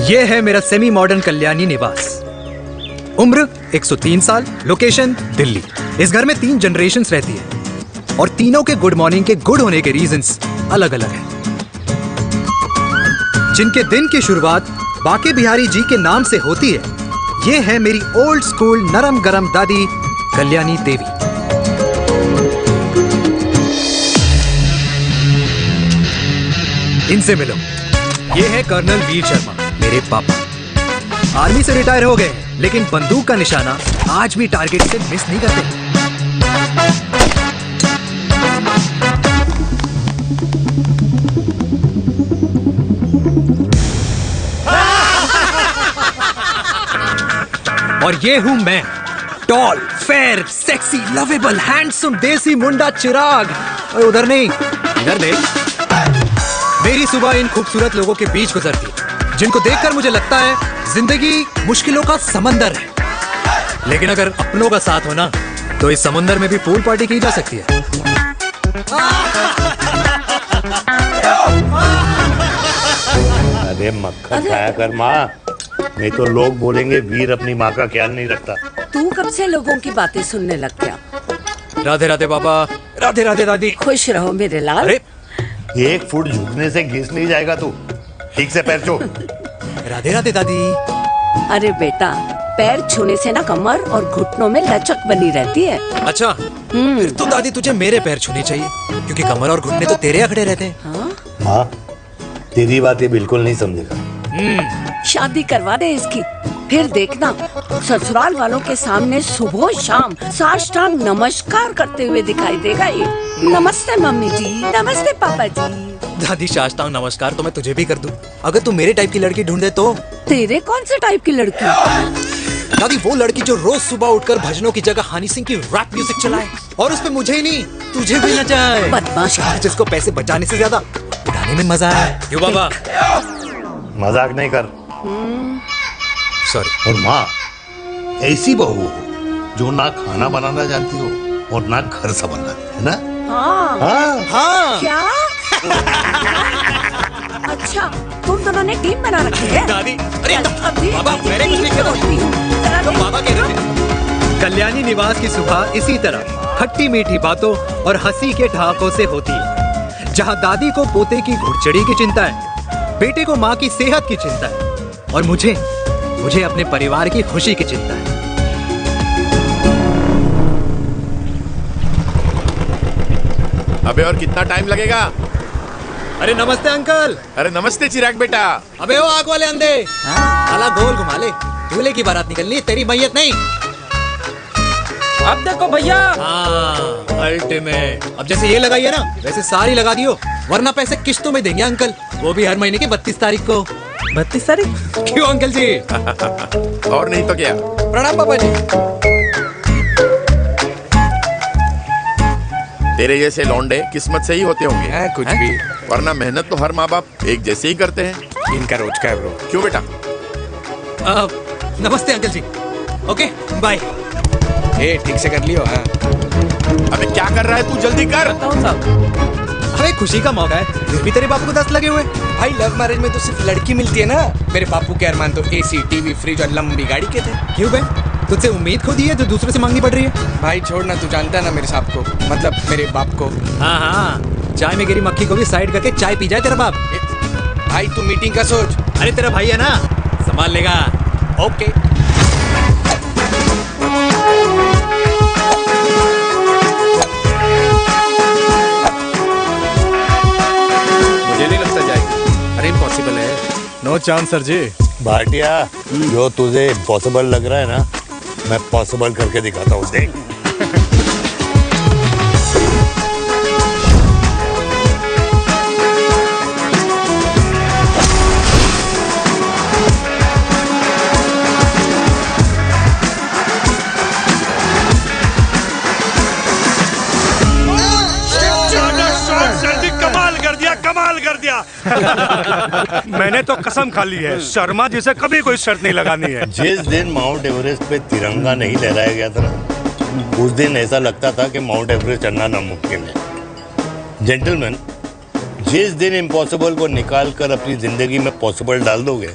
ये है मेरा सेमी मॉडर्न कल्याणी निवास। उम्र 103 साल, लोकेशन दिल्ली। इस घर में 3 जनरेशन्स रहती है और तीनों के गुड मॉर्निंग के गुड होने के रीजंस अलग अलग हैं। जिनके दिन की शुरुआत बाके बिहारी जी के नाम से होती है, ये है मेरी ओल्ड स्कूल नरम गरम दादी कल्याणी देवी। इनसे मिलो, ये है कर्नल वीर शर्मा, मेरे पापा। आर्मी से रिटायर हो गए, लेकिन बंदूक का निशाना आज भी टारगेट से मिस नहीं करते। और ये हूं मैं, tall, fair, sexy, lovable, handsome, देसी मुंडा चिराग। और उधर नहीं, इधर देख। मेरी सुबह इन खूबसूरत लोगों के बीच गुजरती है, जिनको देखकर मुझे लगता है जिंदगी मुश्किलों का समंदर है, लेकिन अगर अपनों का साथ हो ना, तो इस समंदर में भी पूल पार्टी की जा सकती है। अरे मक्खन खाया कर माँ, नहीं तो लोग बोलेंगे वीर अपनी माँ का ख्याल नहीं रखता। तू कब से लोगों की बातें सुनने लग गया? राधे राधे बाबा, राधे राधे दादी। खुश रहो मेरे लाल। अरे 1 फुट झुकने से घिस नहीं जाएगा तू, ठीक से पैर छू। राधे राधे दादी। अरे बेटा, पैर छूने से ना कमर और घुटनों में लचक बनी रहती है। अच्छा, फिर तो दादी तुझे मेरे पैर छूने चाहिए, क्योंकि कमर और घुटने तो तेरे अकड़े रहते हैं। हाँ? माँ, तेरी बात ये बिल्कुल नहीं समझेगा। शादी करवा दे इसकी, फिर देखना ससुराल वालों के सामने सुबह शाम साष्टांग नमस्कार करते हुए दिखाई देगा ये। नमस्ते मम्मी जी, नमस्ते पापा जी। दादी साष्टांग नमस्कार तो मैं तुझे भी कर दूं, अगर तू मेरे टाइप की लड़की ढूंढे तो। तेरे कौन से टाइप की लड़की? दादी वो लड़की जो रोज सुबह उठकर भजनों की जगह हनी सिंह की रैप म्यूजिक चलाए, और उसपे मुझे ही नहीं तुझे भी नचाए। बदमाश, जिसको पैसे बचाने से ज्यादा उड़ाने में मजा है। क्यों बाबा? मजाक नहीं कर। सॉरी। और माँ, ऐसी बहू हो जो ना खाना बनाना जानती हो और ना घर संभालना, है ना? हाँ। हाँ हाँ क्या? अच्छा, तुम दोनों ने टीम बना रखी है? दादी, अरे अभी बाबा मैंने कुछ नहीं किया। तो बाबा कह रहे थे। कल्याणी निवास की सुबह इसी तरह खट्टी मीठी बातों और हंसी के ठहाकों से होती है, जहां दादी को पोते की घुड़चड़ी की चिंता है, बेटे को माँ की सेहत की चिंता है, और मुझे अपने परिवार की खुशी की चिंता है। अबे और कितना टाइम लगेगा? अरे नमस्ते अंकल। अरे नमस्ते चिराग बेटा। अबे वो आग वाले अंधे, साला गोल घुमा ले, दूल्हे की बारात निकलनी है, तेरी मैयत नहीं। अब देखो भैया। हाँ, अल्टीमेट। अब जैसे ये लगाई है ना, वैसे सारी लगा दियो, वरना पैसे किश्तों में देंगे अंकल, वो भी हर महीने की 32 तारीख को। 32 तारीख? क्यों अंकल जी? और नहीं तो क्या। प्रणाम पापा जी। तेरे जैसे लौंडे किस्मत से ही होते होंगे। कुछ भी, वरना मेहनत तो हर माँ बाप एक जैसे ही करते हैं। इनका रोज का है ब्रो। क्यों बेटा? नमस्ते अंकल जी। Okay bye. ए ठीक से कर लियो। हाँ अबे क्या कर रहा है तू, जल्दी कर। अरे खुशी का मौका है, फिर भी तेरे बापू को 10 लगे हुए। भाई लव मैरिज में तो सिर्फ लड़की मिलती है ना। मेरे बापू के अरमान तो एसी, टीवी, फ्रिज और लंबी गाड़ी के थे। क्यों बे? तुझसे उम्मीद खुद ही है जो दूसरे से मांगनी पड़ रही है। भाई छोड़ना, तू जानता है ना मेरे साहब को, मतलब मेरे बाप को। हाँ हाँ, चाय में गिरी मक्खी को भी साइड करके चाय पी जाए तेरा बाप। भाई तू मीटिंग का सोच। अरे तेरा भाई है ना, संभाल लेगा। ओके। मुझे नहीं लगता जाएगी। अरे इम्पॉसिबल है। नो चांस सर जी। भाटिया, जो तुझे इम्पॉसिबल लग रहा है ना, मैं पॉसिबल करके दिखाता हूँ, देख। कमाल कर दिया। मैंने तो कसम खा ली है, शर्मा जी से कभी कोई शर्त नहीं लगानी है। जिस दिन माउंट एवरेस्ट पे तिरंगा नहीं लहराया गया था ना, उस दिन ऐसा लगता था कि माउंट एवरेस्ट चढ़ना नामुमकिन है। जेंटलमैन, जिस दिन इम्पॉसिबल को निकाल कर अपनी जिंदगी में पॉसिबल डाल दोगे,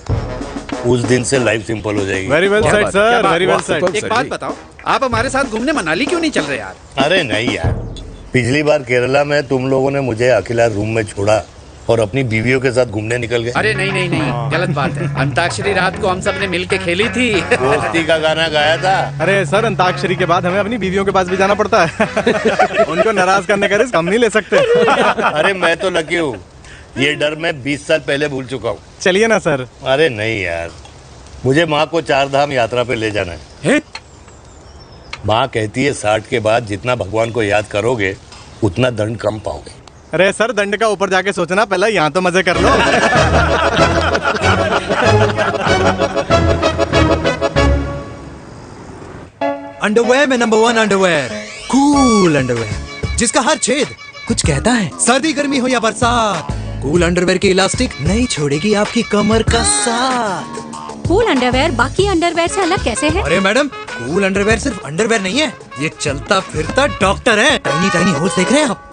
उस दिन से लाइफ सिंपल हो जाएगी। Very well said sir, very well said. एक बात बताओ, आप हमारे साथ घूमने मनाली क्यों नहीं चल रहे यार? अरे नहीं यार, पिछली बार केरला में तुम लोगों ने मुझे अकेला रूम में छोड़ा और अपनी बीवियों के साथ घूमने निकल गए। अरे नहीं नहीं नहीं, गलत बात है। अंताक्षरी रात को हम सब ने मिल के खेली थी। दोस्ती का गाना गाया था। अरे सर, अंताक्षरी के बाद हमें अपनी बीवियों के पास भी जाना पड़ता है। उनको नाराज करने का रिस्क हम नहीं ले सकते। अरे मैं तो लकी हूँ, ये डर मैं 20 साल पहले भूल चुका हूँ। चलिए ना सर। अरे नहीं यार, मुझे माँ को 4 धाम यात्रा पे ले जाना है। माँ कहती है 60 के बाद जितना भगवान को याद करोगे उतना दंड कम पाओगे। अरे सर, दंड का ऊपर जाके सोचना, पहले यहाँ तो मजे कर लो। अंडरवेयर में नंबर 1 अंडरवेयर, कूल अंडरवेयर, जिसका हर छेद कुछ कहता है। सर्दी गर्मी हो या बरसात, कूल अंडरवेयर की इलास्टिक नहीं छोड़ेगी आपकी कमर का साथ। कूल अंडरवेयर बाकी अंडरवेयर से अलग कैसे है? अरे मैडम, कूल अंडरवेयर सिर्फ अंडरवेयर नहीं है, ये चलता फिरता डॉक्टर है। टाइनी टाइनी होल्स देख रहे हैं आप?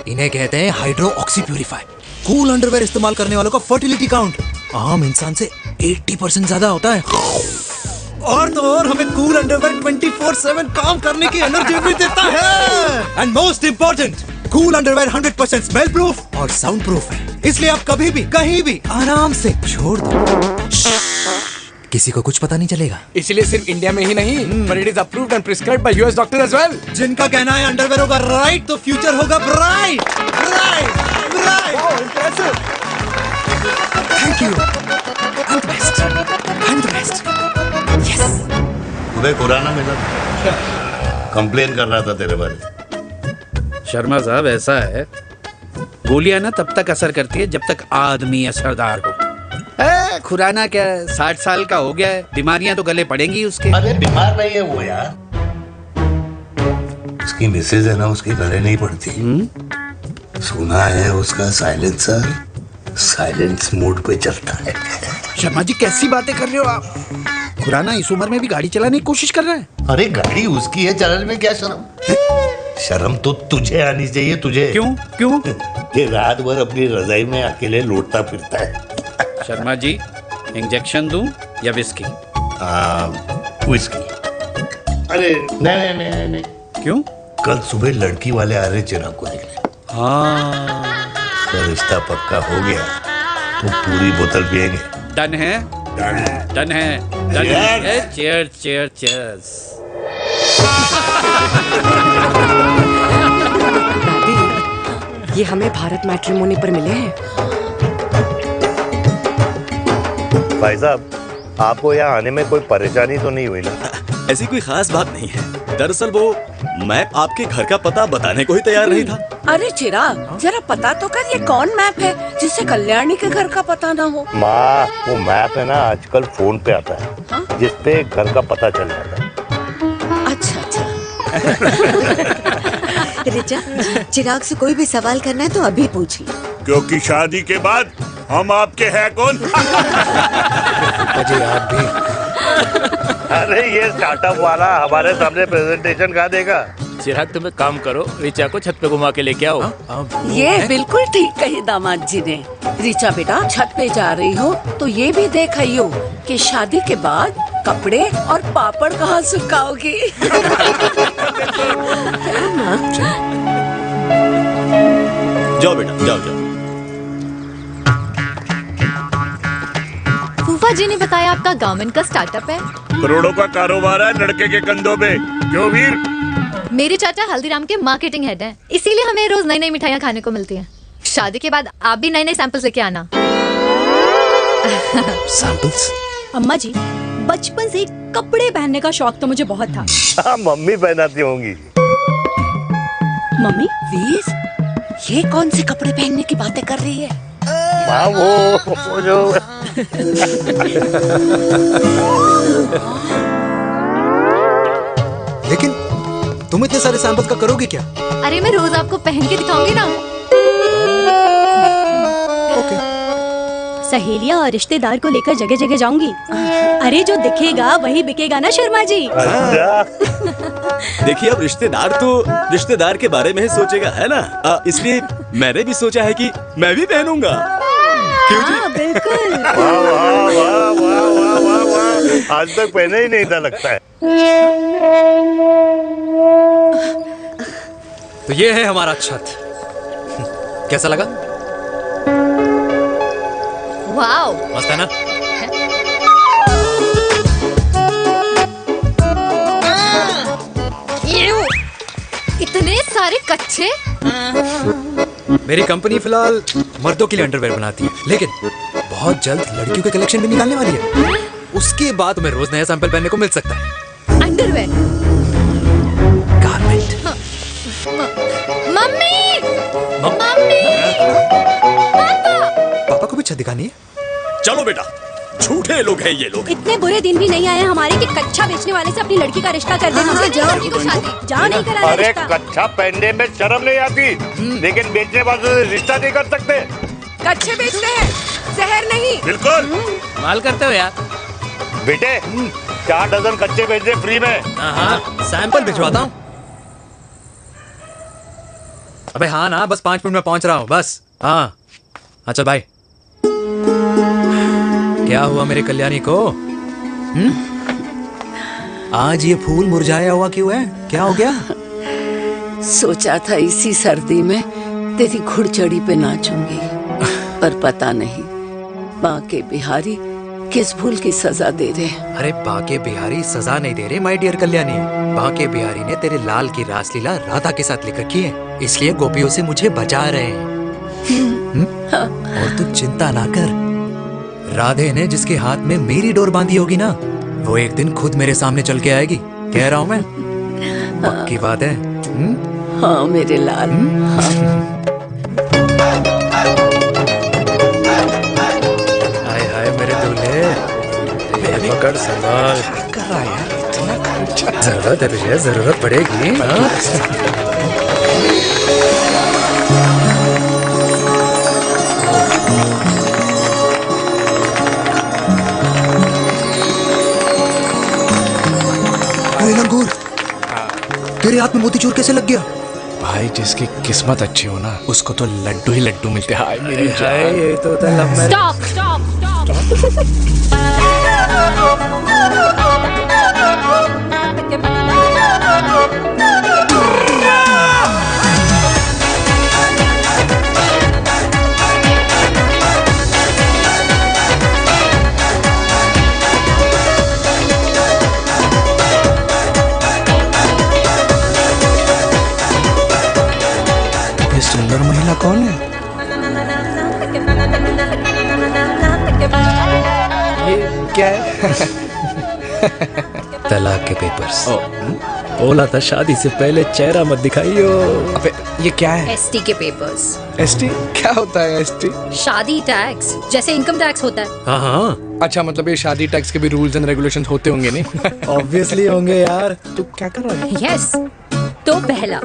इन्हें कहते हैं hydro oxy purifier. Cool underwear इस्तेमाल करने वालों का फर्टिलिटी काउंट आम इंसान से 80% ज्यादा होता है। और तो और हमें कूल अंडरवेयर 24/7 काम करने की एनर्जी भी देता है। And most important, cool underwear 100% smell proof और साउंड प्रूफ है, इसलिए आप कभी भी कहीं भी आराम से छोड़ दो, किसी को कुछ पता नहीं चलेगा। इसलिए सिर्फ इंडिया में ही नहीं, पर it is approved and prescribed by US doctor as well. जिनका कहना है अंडरवेयर होगा राइट तो फ्यूचर होगा bright. Bright bright. Thank you. I'm the best. I'm the best. Yes. तुम्हें खुराना मिला, कंप्लेन कर रहा था तेरे बारे में। शर्मा साहब, ऐसा है, गोलियां ना तब तक असर करती है जब तक आदमी असरदार हो। खुराना क्या, 60 साल का हो गया है, बीमारियां तो गले पड़ेंगी उसके। अरे बीमार नहीं है वो यार, उसकी मिसेज है ना, उसके गले नहीं पड़ती। सुना है उसका साइलेंसर साइलेंस मोड पे चलता है। शर्मा जी, कैसी बातें कर रहे हो आप? खुराना इस उम्र में भी गाड़ी चलाने की कोशिश कर रहा है। अरे गाड़ी उसकी है, चलाने में क्या शर्म? शर्म तो तुझे आनी चाहिए। तुझे क्यों क्यों? ये रात भर अपनी रजाई में अकेले लौटता फिरता है। शर्मा जी, इंजेक्शन दूं या विस्की? विस्की। अरे नहीं नहीं नहीं। क्यों? कल सुबह लड़की वाले आ रहे चिराग को देखने। हाँ, तो रिश्ता पक्का हो गया तो पूरी बोतल पिएंगे। डन है, डन है, डन है, डन है। Chair chair chairs. ये हमें भारत मैट्रिमोनी पर मिले हैं। भाई साहब, आपको यहाँ आने में कोई परेशानी तो नहीं हुई ना? ऐसी कोई खास बात नहीं है। दरअसल वो मैप आपके घर का पता बताने को ही तैयार नहीं था। अरे चिराग, जरा पता तो कर, ये कौन मैप है जिससे कल्याणी के घर का पता ना हो? माँ, वो मैप है ना, आजकल फोन पे आता है, जिसपे घर का पता चल जाता है। अच्छा अच्छा। रिचा, चिराग से कोई भी सवाल करना है तो अभी पूछिए, क्योंकि शादी के बाद हम आपके हैं कौन? अजय आप भी। अरे ये स्टार्टअप वाला हमारे सामने प्रेजेंटेशन कहाँ देगा? चिराग, तुम एक काम करो, रिचा को छत पे घुमा के लेके आओ। ये बिल्कुल ठीक कही दामाद जी ने। रिचा बेटा, छत पे जा रही हो तो ये भी देख आइयो कि शादी के बाद कपड़े और पापड़ कहाँ सुखाओगी। जाओ बेटा, जाओ जाओ। फूफा जी ने बताया आपका गारमेंट का स्टार्टअप है। करोड़ों का कारोबार है लड़के के कंधों पे। क्यों वीर? मेरे चाचा हल्दीराम के मार्केटिंग हेड हैं, इसीलिए हमें रोज नई नई मिठाइयाँ खाने को मिलती हैं। शादी के बाद आप भी नए नए सैंपल्स लेके आना। सैंपल्स? अम्मा जी, बचपन से कपड़े पहनने का शौक तो मुझे बहुत था। हाँ, मम्मी पहनाती होंगी। मम्मी? वीर, ये कौन से कपड़े पहनने की बातें कर रही है? माँ, वो जो लेकिन तुम इतने सारे सैंपल्स का करोगे क्या? अरे मैं रोज आपको पहन के दिखाऊंगी ना। सहेलियां और रिश्तेदार को लेकर जगह जगह जाऊंगी। अरे जो दिखेगा वही बिकेगा ना शर्मा जी। देखिए, अब रिश्तेदार तो रिश्तेदार के बारे में ही सोचेगा, है ना? इसलिए मैंने भी सोचा है कि मैं भी पहनूंगा। हाँ बिल्कुल। वाह वाह वाह वाह वाह वाह वाह, आज तक पहने ही नहीं था लगता है। तो ये है हमारा छत। कैसा लगा? वाओ, मस्त है ना? इतने सारे कच्चे। मेरी कंपनी फिलहाल मर्दों के लिए अंडरवेयर बनाती है, लेकिन बहुत जल्द लड़कियों के कलेक्शन भी निकालने वाली है। उसके बाद तुम्हें रोज नया सैंपल पहनने को मिल सकता है। अंडरवेयर। गारमेंट। मम्मी, मम्मी, पापा को भी छत दिखानी है। चलो बेटा, झूठे लोग हैं ये लोग। इतने बुरे दिन भी नहीं आए हमारे कि कच्चा बेचने वाले से अपनी लड़की का रिश्ता कर देना। जाओ नहीं करा अरे रिश्ता। कच्चा पहनने में शर्म नहीं आती, लेकिन बेचने वालों से रिश्ता नहीं कर सकते। कच्चे बेचते हैं, जहर नहीं। बिल्कुल माल करते हो यार। बेटे 4 डजन कच्चे बेच दे फ्री में। हाँ, सैंपल भिजवाता हूँ। अबे हाँ ना, बस 5 मिनट में पहुंच रहा हूँ बस। हाँ अच्छा भाई। क्या हुआ मेरे कल्याणी को? आज ये फूल मुरझाया हुआ क्यों है? क्या हो गया? सोचा था इसी सर्दी में तेरी घुड़चड़ी पे नाचूंगी, पर पता नहीं बाके बिहारी किस भूल की सजा दे रहे। अरे बाके बिहारी सजा नहीं दे रहे माय डियर कल्याणी। बाके बिहारी ने तेरे लाल की रासलीला राधा के साथ लिख रखी है, इसलिए गोपियों से मुझे बचा रहे हैं। और तू चिंता ना कर, राधे ने जिसके हाथ में मेरी डोर बांधी होगी ना, वो एक दिन खुद मेरे सामने चल के आएगी। कह रहा हूँ मैं, पक्की बात है। हाँ मेरे लाल। हाय हाय मेरे दूल्हे, पकड़ संभाल। कर रहा है इतना खर्चा। जरूरत है तुझे, जरूरत पड़ेगी। लंगूर, तेरे हाथ में मोतीचूर कैसे लग गया? भाई जिसकी किस्मत अच्छी हो ना, उसको तो लड्डू ही लड्डू मिलते हैं। हाय मेरी जान। ये तो स्टॉप स्टॉप सुंदर महिला कौन है? ये क्या है? तलाक के पेपर्स। बोला था शादी से पहले चेहरा मत दिखाइयो। अबे ये क्या है? एसटी के पेपर्स। एसटी क्या होता है? एसटी शादी टैक्स, जैसे इनकम टैक्स होता है। हाँ हाँ। अच्छा, मतलब ये शादी टैक्स के भी रूल्स एंड रेगुलेशंस होते होंगे नहीं? ऑब्वियसली होंगे यार। तू क्या कर रहा है? यस। तो पहला,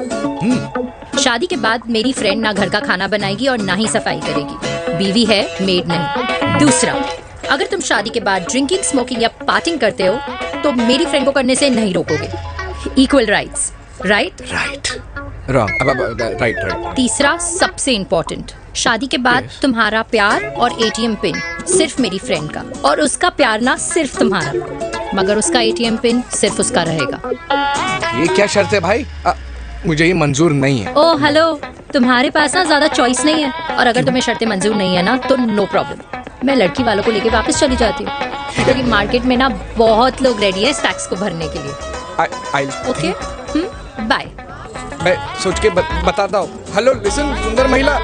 शादी के बाद मेरी फ्रेंड ना घर का खाना बनाएगी और ना ही सफाई करेगी, बीवी है, मेड नहीं। दूसरा, अगर तुम शादी के बाद ड्रिंकिंग, स्मोकिंग या पार्टिंग करते हो तो मेरी फ्रेंड को करने से नहीं रोकोगे। Equal rights, right? Right. Wrong. Right right. तीसरा, सबसे इम्पोर्टेंट, शादी के बाद तुम्हारा प्यार और एटीएम पिन सिर्फ मेरी फ्रेंड का, और उसका प्यार ना सिर्फ तुम्हारा, मगर उसका एटीएम पिन सिर्फ उसका रहेगा। ये क्या शर्त है भाई? मुझे ये मंजूर नहीं है। ओ हेलो, तुम्हारे पास ना ज्यादा चॉइस नहीं है, और अगर तुम्हें शर्तें मंजूर नहीं है ना तो नो प्रॉब्लम, मैं लड़की वालों को लेके वापस चली जाती हूँ, क्योंकि मार्केट में ना बहुत लोग रेडी है इस टैक्स को भरने के लिए। Okay, bye. मैं सोच के बताता हूँ। हेलो लिसन, सुंदर महिला।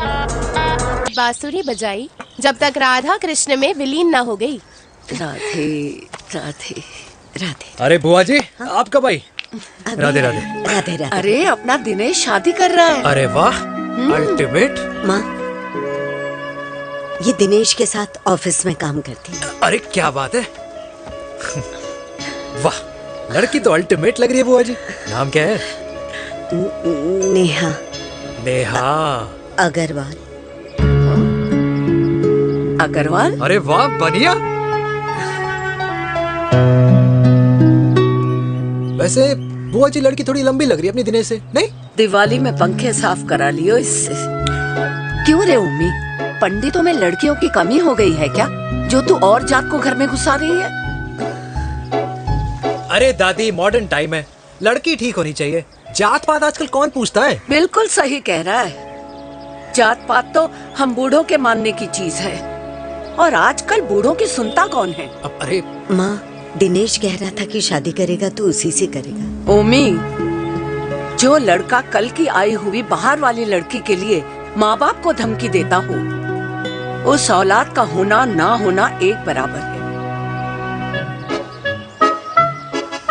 बांसुरी बजाई जब तक राधा कृष्ण में विलीन ना हो गई। राधे राधे राधे। अरे बुआ जी, आप कब आई? राधे राधे। राधे राधे। अरे अपना दिनेश शादी कर रहा है। अरे वाह, अल्टीमेट। माँ, ये दिनेश के साथ ऑफिस में काम करती है। अरे क्या बात है। वाह, लड़की तो अल्टीमेट लग रही है बुआ जी। नाम क्या है? नेहा। नेहा अग्रवाल। अग्रवाल? अरे वाह, बढ़िया। वैसे बुआ जी लड़की थोड़ी लंबी लग रही है अपनी दिनेश से, नहीं? दिवाली में पंखे साफ करा लियो इससे। क्यों रे उम्मी, पंडितों में लड़कियों की कमी हो गई है क्या, जो तू और जात को घर में घुसा रही है? अरे दादी, मॉडर्न टाइम है, लड़की ठीक होनी चाहिए। जात पात आजकल कौन पूछता है? बिल्कुल सही कह रहा है। जात पात तो हम बूढ़ों के मानने की चीज है, और आजकल बूढ़ों की सुनता कौन है? अरे माँ, दिनेश कह रहा था कि शादी करेगा तो उसी से करेगा। ओमी, जो लड़का कल की आई हुई बाहर वाली लड़की के लिए माँ बाप को धमकी देता हो, उस औलाद का होना ना होना एक बराबर है।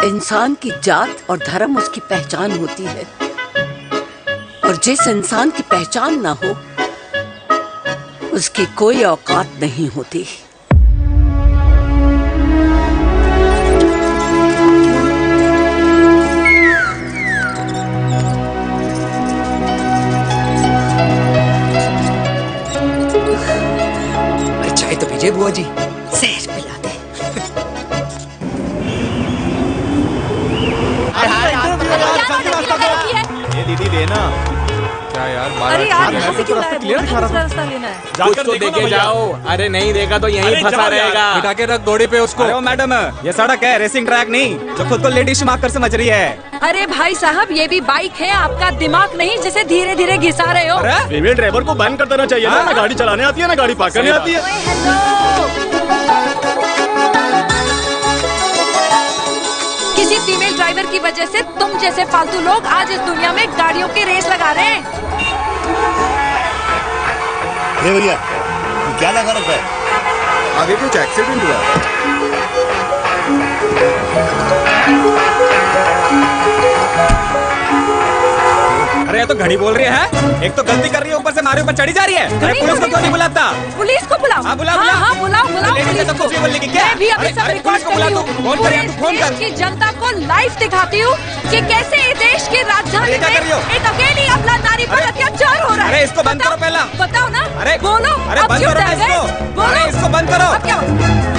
इंसान की जात और धर्म उसकी पहचान होती है, और जिस इंसान की पहचान ना हो उसकी कोई औकात नहीं होती। चाय तो पीजिए बुआ जी। जहर पिला दे। ये दीदी देना। क्या यार, अरे यार, यहाँ से क्यों लाए? क्लियर दिखा रहा था। रास्ता लेना है। कुछ तो देके जाओ। अरे नहीं देगा तो यहीं फंसा रहेगा। बिठा के रख गोड़ी पे उसको। अरे वो मैडम, ये सड़क है, रेसिंग ट्रैक नहीं, जो खुद को लेडी शिमाक कर समझ रही है। अरे भाई साहब, ये भी बाइक है, आपका दिमाग नहीं जिसे धीरे धीरे घिसा रहे हो। फीमेल ड्राइवर को बैन कर देना चाहिए ना। ना गाड़ी चलाने आती है ना गाड़ी पार्क करने आती है। किसी फीमेल ड्राइवर की वजह से तुम जैसे फालतू लोग आज इस दुनिया में गाड़ियों की रेस लगा रहे हैं। ये भैया, क्या लगा रखा है? आगे कुछ एक्सीडेंट हुआ? अरे ये तो घड़ी बोल रही है, एक तो गलती कर रही है, ऊपर से हमारे ऊपर चढ़ी जा रही है। अरे पुलिस को क्यों नहीं बुलाता? पुलिस को बुलाओ। हाँ, बुलाओ, हाँ, बुलाओ लेडीज तो कुछ भी बोलने की क्या? मैं भी अभी अरे, सब अरे, रिकॉर्ड पुलिस को कर बुला रही तू, हूँ। फोन कर, पूरे फोन कर। देश की जनता को लाइव दिखाती हूँ कि कैसे इस देश की राजधानी अरे, क्या कर रही हो? में एक अकेली अबला नारी पर अत्याचार हो रहा है। अरे, इसको बंद करो पहला। बताओ ना। अरे, बोलो। अरे, अब बंद क्यों करो ना डर गए? इसको। बोलो। अरे, इसको बंद करो। अब क्या?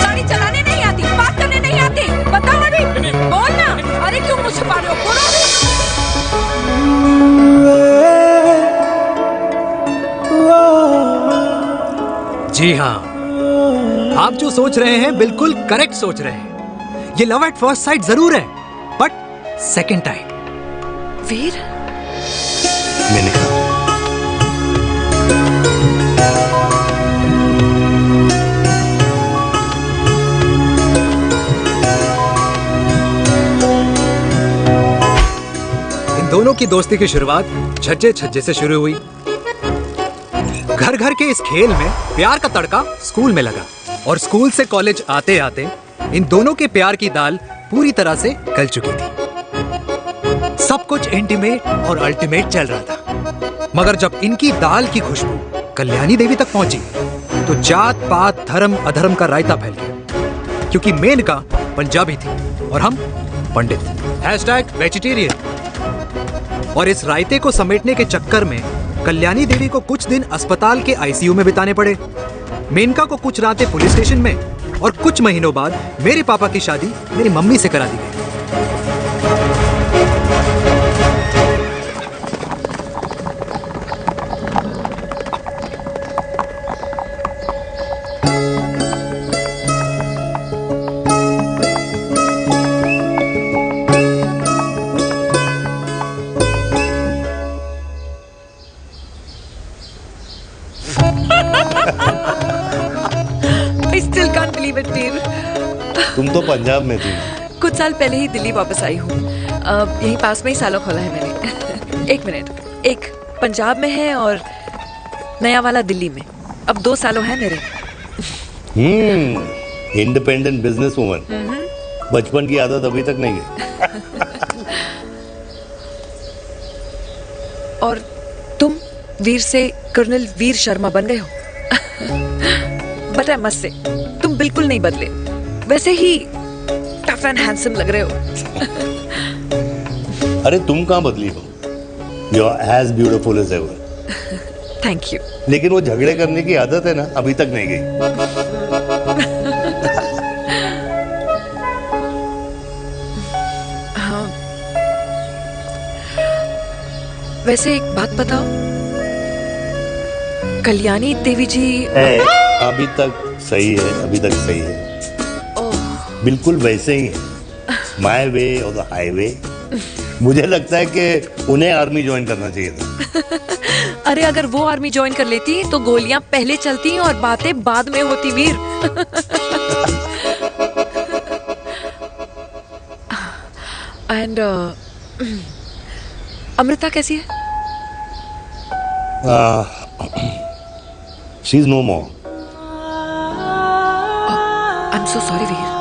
गाड़ी चलाने नहीं आती, बात करने नहीं आती, बताओ अभी। बोल ना। अरे क्यों मुझे छुपा रहे हो? बोलो। जी हाँ, आप जो सोच रहे हैं बिल्कुल करेक्ट सोच रहे हैं। ये लव एट फर्स्ट साइट जरूर है, बट सेकंड टाइम। वीर, मैंने कहा इन दोनों की दोस्ती की शुरुआत छज्जे छज्जे से शुरू हुई। घर घर के इस खेल में प्यार का तड़का स्कूल में लगा, और स्कूल से कॉलेज आते आते इन दोनों के प्यार की दाल पूरी तरह से गल चुकी थी। सब कुछ इंटीमेट और अल्टीमेट चल रहा था, मगर जब इनकी दाल की खुशबू कल्याणी देवी तक पहुंची तो जात पात धर्म अधर्म का रायता फैल गया, क्योंकि मेनका पंजाबी थी और हम पंडित। #वेजिटेरियन। और इस रायते को समेटने के चक्कर में कल्याणी देवी को कुछ दिन अस्पताल के आईसीयू में बिताने पड़े, मेनका को कुछ रातें पुलिस स्टेशन में, और कुछ महीनों बाद मेरे पापा की शादी मेरी मम्मी से करा दी गई। I still can't believe it, वीर। तुम तो पंजाब में थी। कुछ साल पहले ही दिल्ली वापस आई हूँ। यहीं पास में ही सालों खोला है मैंने। एक मिनट, एक पंजाब में है और नया वाला दिल्ली में। अब 2 सालों है मेरे। Independent business woman. बचपन की आदत अभी तक नहीं है। और तुम वीर से कर्नल वीर शर्मा बन गए हो। बट आई मस्ट से, तुम बिल्कुल नहीं बदले, वैसे ही टफ एंड हैंडसम लग रहे हो। अरे तुम कहाँ बदली हो? You are as beautiful as ever. Thank you. लेकिन वो झगड़े करने की आदत है ना, अभी तक नहीं गई। हाँ, वैसे एक बात बताओ, कल्याणी देवी जी। अभी तक सही है, अभी तक सही है, बिल्कुल वैसे ही है, माय वे और द हाईवे। मुझे लगता है कि उन्हें आर्मी ज्वाइन करना चाहिए था। अरे अगर वो आर्मी ज्वाइन कर लेती तो गोलियां पहले चलती और बातें बाद में होती वीर। एंड अमृता कैसी है? She is no more. I am so sorry Veer.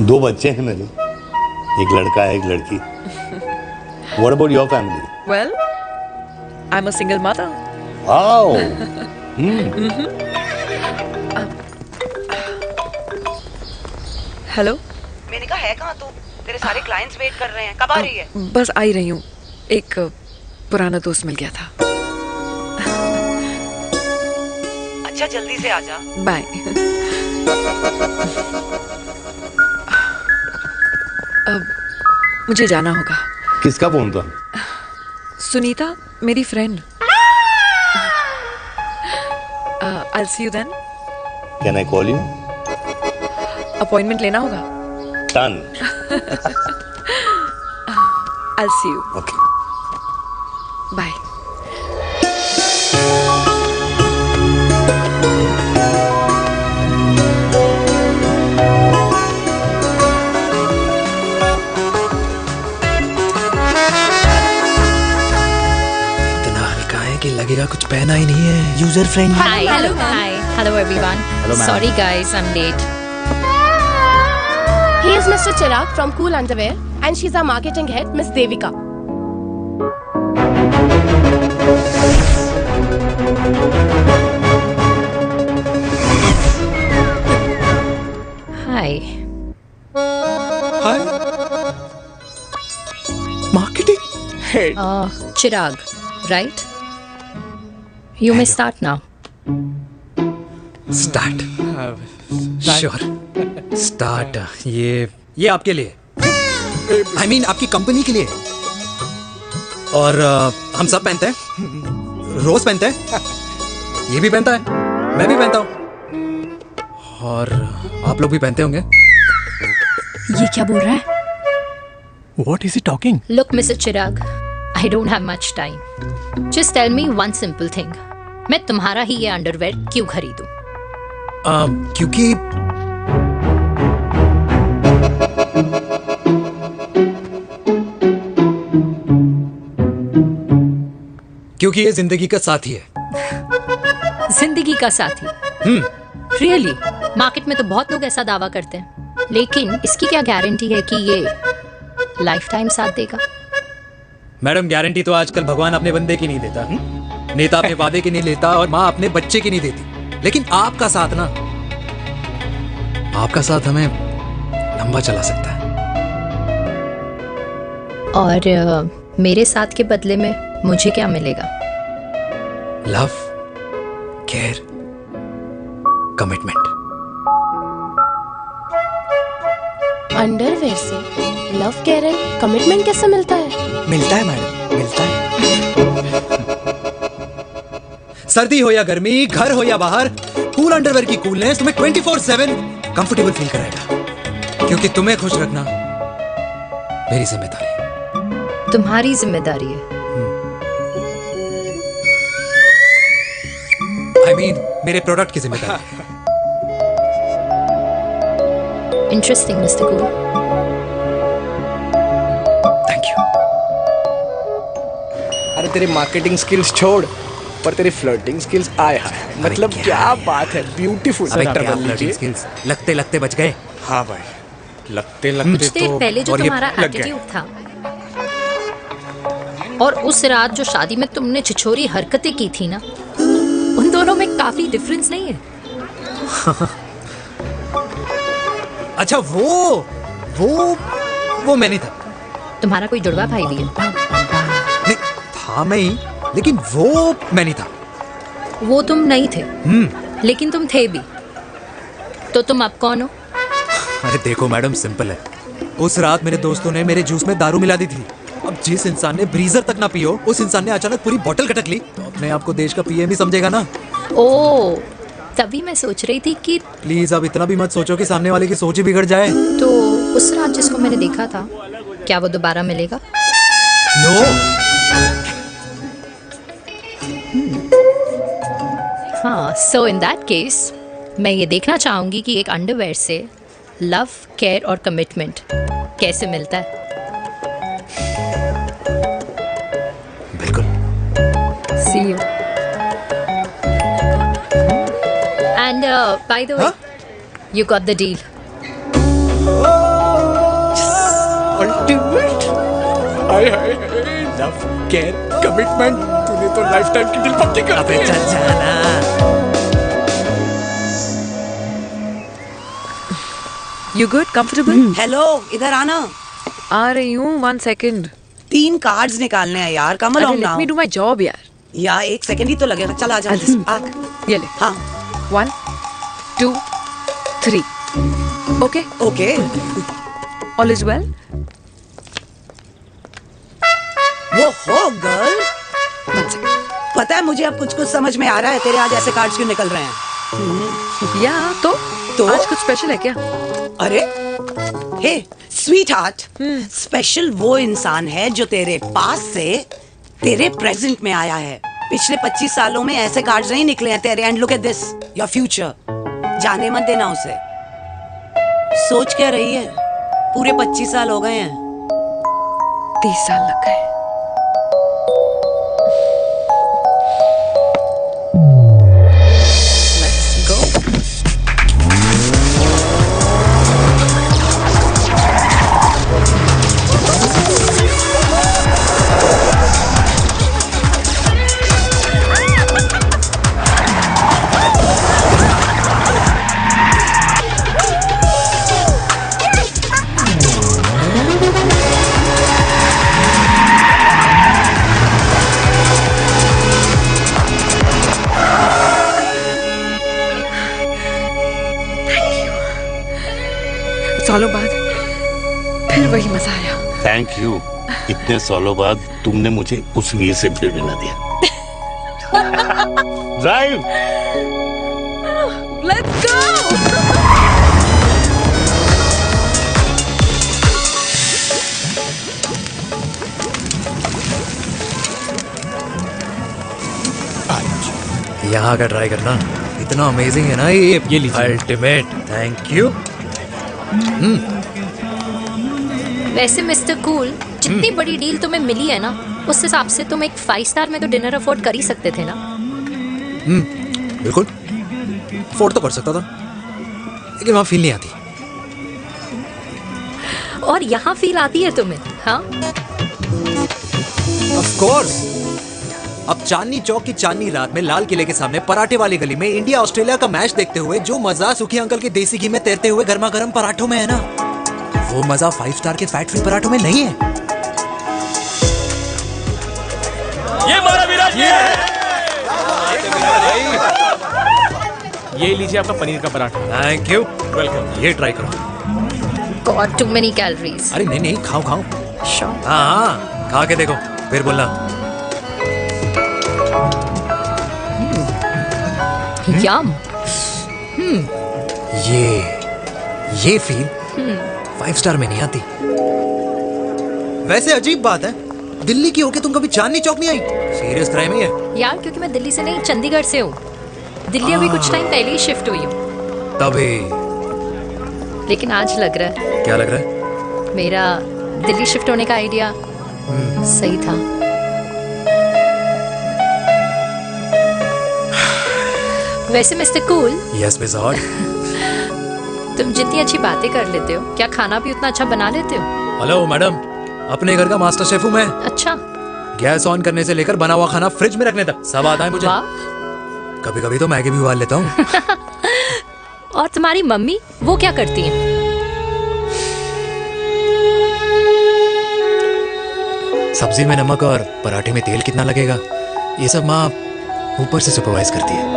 2 बच्चे हैं मेरे, एक लड़का है, एक लड़की। What about your family? Well, I'm a single mother. Wow. Hello. मैंने कहा है कहाँ तू? तेरे सारे क्लाइंट्स वेट कर रहे हैं, कब आ रही है? बस आ ही रही हूँ, एक पुराना दोस्त मिल गया था। अच्छा जल्दी से आ जा। बाय। अब मुझे जाना होगा। किसका फोन था? सुनीता, मेरी friend. I'll see you then. Can I call you? Appointment लेना होगा। Done. I'll see you. Okay. Bye. कि लगेगा कुछ पहना ही नहीं है। User friendly. Hi, hello everyone. Hello, ma'am. Sorry guys, I'm late. He is Mr. Chirag from Cool Underwear, and she's our marketing head, Miss Devika. Hi. Hi. Marketing head. Chirag, right? You may start now. Start. Sure. Start. ये आपके लिए। I mean आपकी company के लिए। और हम सब पहनते हैं। रोज पहनते हैं। ये भी पहनता है। मैं भी पहनता हूँ। और आप लोग भी पहनते होंगे। ये क्या बोल रहा है? What is he talking? Look, Mr. Chirag, I don't have much time. Just tell me one simple thing. मैं तुम्हारा ही ये अंडरवेयर क्यों खरीदूं? क्योंकि ये जिंदगी का साथी है। जिंदगी का साथी? Really? मार्केट में तो बहुत लोग ऐसा दावा करते हैं, लेकिन इसकी क्या गारंटी है कि ये लाइफ टाइम साथ देगा? मैडम, गारंटी तो आजकल भगवान अपने बंदे की नहीं देता, नेता अपने वादे की नहीं लेता, और माँ अपने बच्चे की नहीं देती। लेकिन आपका साथ ना, आपका साथ हमें लंबा चला सकता है। और मेरे साथ के बदले में मुझे क्या मिलेगा? Love, care, commitment. अंडरवेयर से लव, केयर एंड कमिटमेंट कैसे मिलता है? मिलता है मैडम, मिलता है। सर्दी हो या गर्मी, घर हो या बाहर, कूल अंडरवेयर की कूलनेस तुम्हें 24/7 कंफर्टेबल फील कराएगा। क्योंकि तुम्हें खुश रखना मेरी जिम्मेदारी है। तुम्हारी जिम्मेदारी है? I mean, मेरे प्रोडक्ट की जिम्मेदारी है। Interesting mister cool. Thank you. अरे तेरी मार्केटिंग स्किल्स छोड़, पर तेरी फ्लर्टिंग स्किल्स आए हैं। मतलब क्या बात है, ब्यूटीफुल। स्किल्स लगते लगते बच गए। हाँ भाई, लगते लगते तो पहले जो तुम्हारा एटीट्यूड था, और उस रात जो शादी में तुमने छिछोरी हरकतें की थी ना, उन दोनों में काफी डिफरेंस नहीं है? अच्छा, वो मैं नहीं था। तुम्हारा कोई जुड़वा भाई भी है? नहीं था मैं ही, लेकिन वो मैं नहीं था। वो तुम नहीं थे, लेकिन तुम थे भी। तो तुम अब कौन हो? अरे देखो मैडम, सिंपल है। उस रात मेरे दोस्तों ने मेरे जूस में दारू मिला दी थी, अब जिस इंसान ने ब्रीजर तक ना पियो, उस इंसान ने अचानक पूरी बोतल खटक ली, तो अपने आप को देश का पीएम ही समझेगा ना। ओ, तभी मैं सोच रही थी कि प्लीज अब इतना भी मत सोचो कि सामने वाले की सोच ही बिगड़ जाए। तो उस रात जिसको मैंने देखा था, क्या वो दोबारा मिलेगा? नो। हाँ, सो इन दैट केस मैं ये देखना चाहूंगी कि एक अंडरवेयर से लव, केयर और कमिटमेंट कैसे मिलता है। बिल्कुल। See you. And by the way, you got the deal. Ultimate. Hi hi love, care, commitment, तूने तो लाइफ टाइम की डील पक्की कर दी। चल जाना। You good? Comfortable? हेलो, इधर आना। आ रही हूँ, 1 second. 3 कार्ड्स निकालने हैं यार, कम अरे along let now। me do my job यार. यार 1 सेकंड ही तो लगेगा, चल आ जा। ये ले. हाँ। 1, 2, 3. Okay? Okay. All is well? वो हो गर्ल। पता है मुझे अब कुछ समझ में आ रहा है, तेरे आज ऐसे कार्ड्स क्यों निकल रहे हैं। या तो आज कुछ स्पेशल है क्या? अरे हे स्वीट हार्ट, स्पेशल वो इंसान है जो तेरे पास से तेरे प्रेजेंट में आया है। पिछले 25 सालों में ऐसे कार्ड्स नहीं निकले हैं तेरे। And look at this, your future. जाने मत देना उसे। सोच क्या रही है, पूरे 25 साल हो गए हैं। 30 साल लग गए। सालों बाद फिर वही मजा आया। Thank you. इतने सालों बाद तुमने मुझे उस वीर से फिर मिला दिया। ड्राइव। Let's go. यहाँ का ट्राई करना, इतना अमेजिंग है ना ये लीजिए। अल्टीमेट। Thank you. वैसे मिस्टर कूल, जितनी बड़ी डील तुम्हें मिली है ना, उस हिसाब से तुम एक 5 स्टार में तो डिनर अफोर्ड कर ही सकते थे ना। बिल्कुल अफोर्ड तो कर सकता था, लेकिन वहां फील नहीं आती। और यहाँ फील आती है तुम्हें? हाँ, ऑफ कोर्स। अब चांदनी चौक की चांदनी रात में लाल किले के सामने पराठे वाली गली में इंडिया ऑस्ट्रेलिया का मैच देखते हुए जो मजा सुखी अंकल के देसी घी में तैरते हुए गर्मा गर्म पराठों में है ना, वो मजा 5 स्टार के फैट फ्री पराठों में नहीं है। ये हमारा विराज है। ये लीजिए आपका पनीर का पराठा। Thank you. वेलकम। ये ट्राई करो। God too many calories. अरे नहीं नहीं, खाओ खाओ। श्योर। हाँ, खा के देखो फिर बोलना। यम। ये फील 5 स्टार में नहीं आती। वैसे अजीब बात है, दिल्ली की होके तुम कभी चांदनी चौक नहीं आई? सीरियस क्राइम ही है यार, क्योंकि मैं दिल्ली से नहीं, चंडीगढ़ से हूँ। दिल्ली अभी कुछ टाइम पहले ही शिफ्ट हुई हूँ। तभी। लेकिन आज लग रहा है, क्या लग रहा है? मेरा दिल्ली शिफ्ट होने का आइडिया सही था। वैसे mister cool, yes miss hot, तुम जितनी अच्छी बातें कर लेते हो, क्या खाना भी उतना अच्छा बना लेते हो? हेलो मैडम, अपने घर का मास्टर शेफ हूँ मैं। अच्छा। गैस ऑन करने से लेकर बना हुआ खाना फ्रिज में रखने तक सब आता है मुझे। कभी कभी तो मैगी भी उबाल लेता हूँ। और तुम्हारी मम्मी, वो क्या करती हैं? सब्जी में नमक और पराठे में तेल कितना लगेगा, ये सब माँ ऊपर से सुपरवाइज करती है।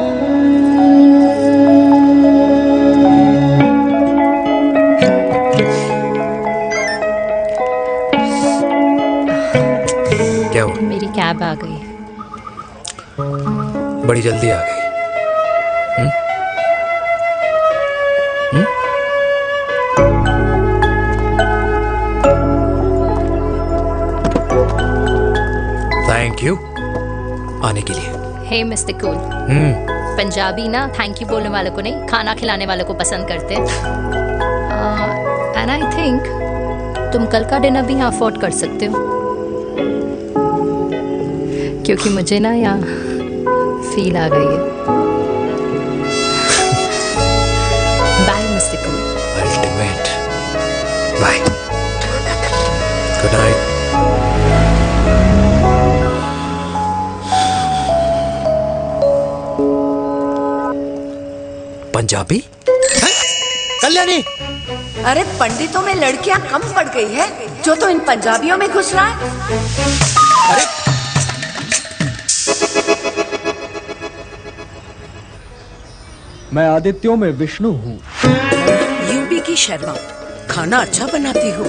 बड़ी जल्दी आ गई। थैंक यू आने के लिए। हे मिस्टर कूल, पंजाबी ना थैंक यू बोलने वालों को नहीं, खाना खिलाने वालों को पसंद करते हैं। एंड आई थिंक तुम कल का डिनर भी यहाँ अफोर्ड कर सकते हो, क्योंकि मुझे ना यहाँ फील आ गई है। Bye mister cool. Ultimate. Bye. Good night. Punjabi? Kalyani! अरे पंडितों में लड़कियां कम पड़ गई है जो तो इन पंजाबियों में घुस रहा है। अरे मैं आदित्यों में विष्णु हूँ। यूपी की शर्मा, खाना अच्छा बनाती हो।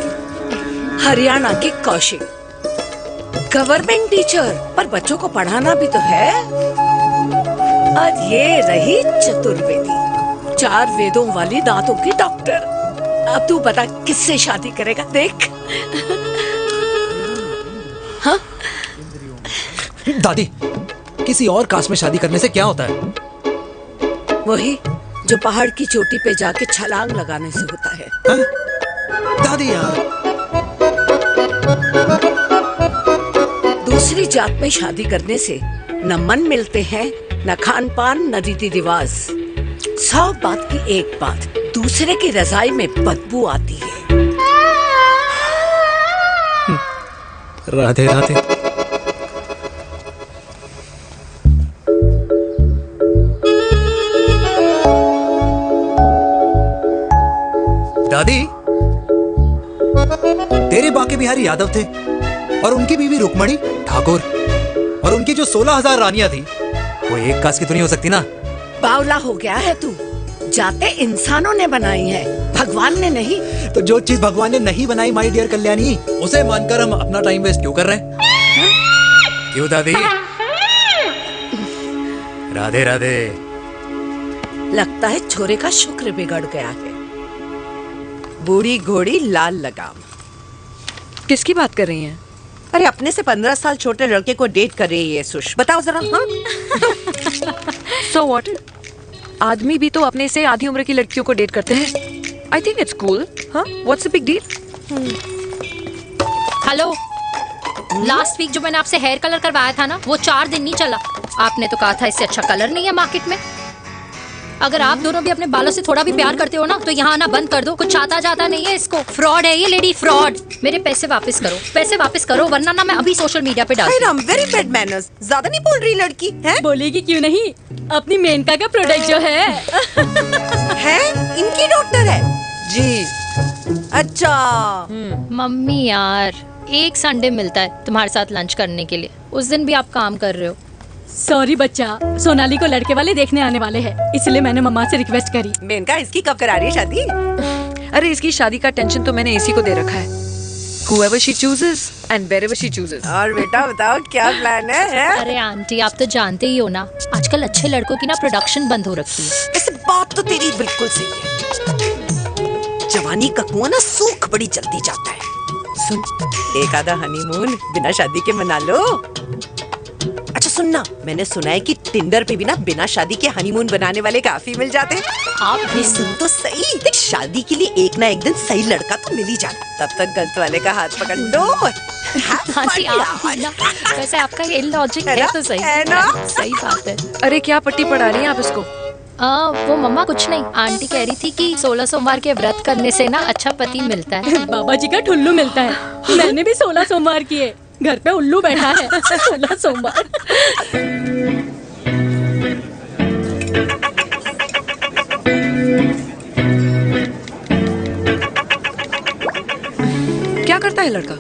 हरियाणा के कौशिक, गवर्नमेंट टीचर, पर बच्चों को पढ़ाना भी तो है। और ये रही चतुर्वेदी, 4 वेदों वाली दांतों की डॉक्टर। अब तू बता किससे शादी करेगा? देख। हाँ? दादी, किसी और कास्ट में शादी करने से क्या होता है? वही जो पहाड़ की चोटी पे जाके छलांग लगाने से होता है। हा? दादी यार। दूसरी जात में शादी करने से न मन मिलते हैं, न खान पान, न रीति रिवाज। 100 बात की एक बात, दूसरे की रजाई में बदबू आती है। राधे राधे। दादी, तेरे बाके बिहारी यादव थे और उनकी बीवी रुक्मणी ठाकुर, और उनकी जो 16,000 रानियां थी वो एक कास्ट की तो नहीं हो सकती ना। बावला हो गया है तू। जाते इंसानों ने बनाई है, भगवान ने नहीं। तो जो चीज भगवान ने नहीं बनाई माय डियर कल्याणी, उसे मानकर हम अपना टाइम वेस्ट क्यों कर रहे हैं? क्यों दादी? राधे राधे। लगता है छोरे का शुक्र बिगड़ गया है। बूढ़ी घोड़ी लाल लगाम। किसकी बात कर रही हैं? अरे अपने से 15 साल छोटे लड़के को डेट कर रही है सुश। बताओ जरा। हाँ? So what? आदमी भी तो अपने से आधी उम्र की लड़कियों को डेट करते हैं। I think it's cool. हाँ? What's the big deal? Hello, last week जो मैंने आपसे हेयर कलर करवाया था ना, वो 4 दिन नहीं चला। आपने तो कहा था इससे अच्छा कलर नहीं है मार्केट में। अगर आप दोनों भी अपने बालों से थोड़ा भी प्यार करते हो ना, तो यहाँ आना बंद कर दो। कुछ आता जाता नहीं है इसको। फ्रॉड है ये लेडी, फ्रॉड। मेरे पैसे वापस करो, पैसे वापस करो, वरना ना मैं अभी सोशल मीडिया पे डाल। Very bad manners. ज्यादा नहीं बोल रही लड़की है? बोलेगी क्यों नहीं? अपनी मेनका का प्रोडक्ट जो है इनकी डॉक्टर है जी। अच्छा मम्मी यार, एक संडे मिलता है तुम्हारे साथ लंच करने के लिए, उस दिन भी आप काम कर रहे हो। सॉरी बच्चा, सोनाली को लड़के वाले देखने आने वाले हैं, इसलिए मैंने मम्मा से रिक्वेस्ट करी। मेनका, इसकी कब करा रही है शादी? अरे इसकी शादी का टेंशन तो मैंने इसी को दे रखा है। Whoever she chooses and wherever she chooses. और बेटा बताओ क्या प्लान है? अरे आंटी, आप तो जानते ही हो ना, आजकल अच्छे लड़कों की ना प्रोडक्शन बंद हो रखी है। ऐसे बात तो तेरी बिल्कुल सही है। जवानी का कुआं ना सूख बड़ी जल्दी जाता है। सुन, एक आधा हनीमून बिना शादी के मना लो। अच्छा सुनना, मैंने सुना है कि टिंडर पे भी ना बिना शादी के हनीमून बनाने वाले काफी मिल जाते हैं। आप भी सुन तो सही, देख शादी के लिए एक ना एक दिन सही लड़का तो मिल ही जाता, तब तक गलत वाले का हाथ पकड़ लो। आंटी आप ना, वैसे आपका ये लॉजिक है तो सही है ना? सही बात है। अरे क्या पट्टी पढ़ा रही हैं आप इसको? वो मम्मा कुछ नहीं, आंटी कह रही थी कि 16 सोमवार के व्रत करने से ना अच्छा पति मिलता है। बाबा जी का ठुल्लू मिलता है। मैंने भी 16 सोमवार किए, घर पे उल्लू बैठा है। 16 सोमवार। क्या करता है लड़का?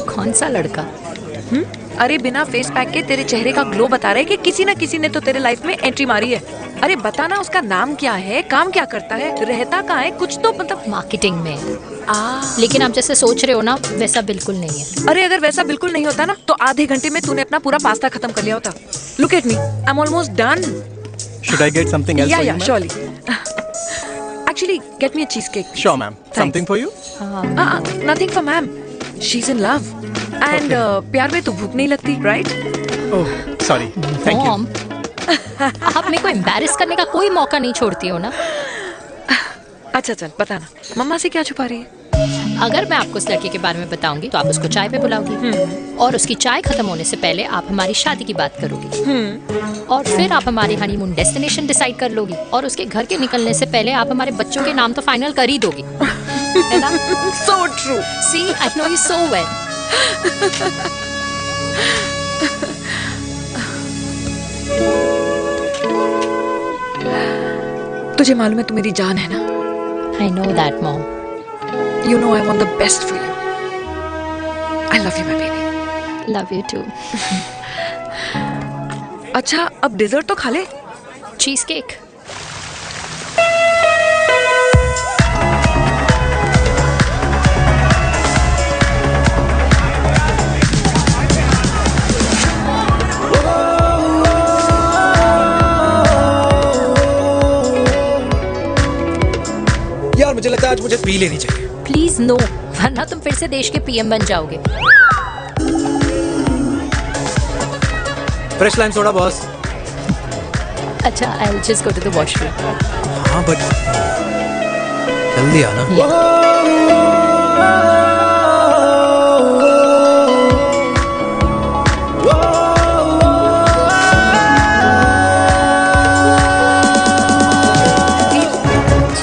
कौन सा लड़का? अरे बिना फेस पैक के तेरे चेहरे का ग्लो बता रहा है कि किसी ना किसी ने तो तेरे लाइफ में एंट्री मारी है। अरे बताना उसका नाम क्या है, काम क्या करता है, रहता कहाँ है, कुछ तो मतलब। मार्केटिंग में। लेकिन आप जैसे सोच रहे हो ना वैसा बिल्कुल नहीं है। अरे अगर वैसा बिल्कुल नहीं होता ना तो आधे घंटे में तूने अपना पूरा पास्ता खत्म कर लिया होता। Look at me, I am almost done. Should I get something else for you, ma'am? surely. Actually, get me a cheesecake. Sure, ma'am. Something for you? Nothing for ma'am. She's in love. And प्यार में तो भूख नहीं लगती, right? Oh, sorry. Thank you. Mom, आप मेरे को embarrass करने का कोई मौका नहीं छोड़ती हो ना। अच्छा चल बताना, मम्मा से क्या छुपा रही है? अगर मैं आपको उस लड़के के बारे में बताऊंगी तो आप उसको चाय पे बुलाओगी और उसकी चाय खत्म होने से पहले आप हमारी शादी की बात करोगी और फिर आप हमारे हनीमून डेस्टिनेशन डिसाइड कर लोगी और उसके घर के निकलने से पहले आप हमारे बच्चों के नाम तो फाइनल कर ही दोगी, है ना? So true. See, I know you so well. तुझे मालूम है तू मेरी जान है ना? I know that, Mom. You know I want the best for you. I love you, my baby. Love you too. अच्छा अब डिजर्ट तो खा ले। Cheese cake. यार मुझे लगता है आज मुझे पी लेनी चाहिए। प्लीज नो, वरना तुम फिर से देश के पीएम बन जाओगे। Fresh lime soda boss. अच्छा, I'll just go to the washroom. हाँ बट जल्दी आना।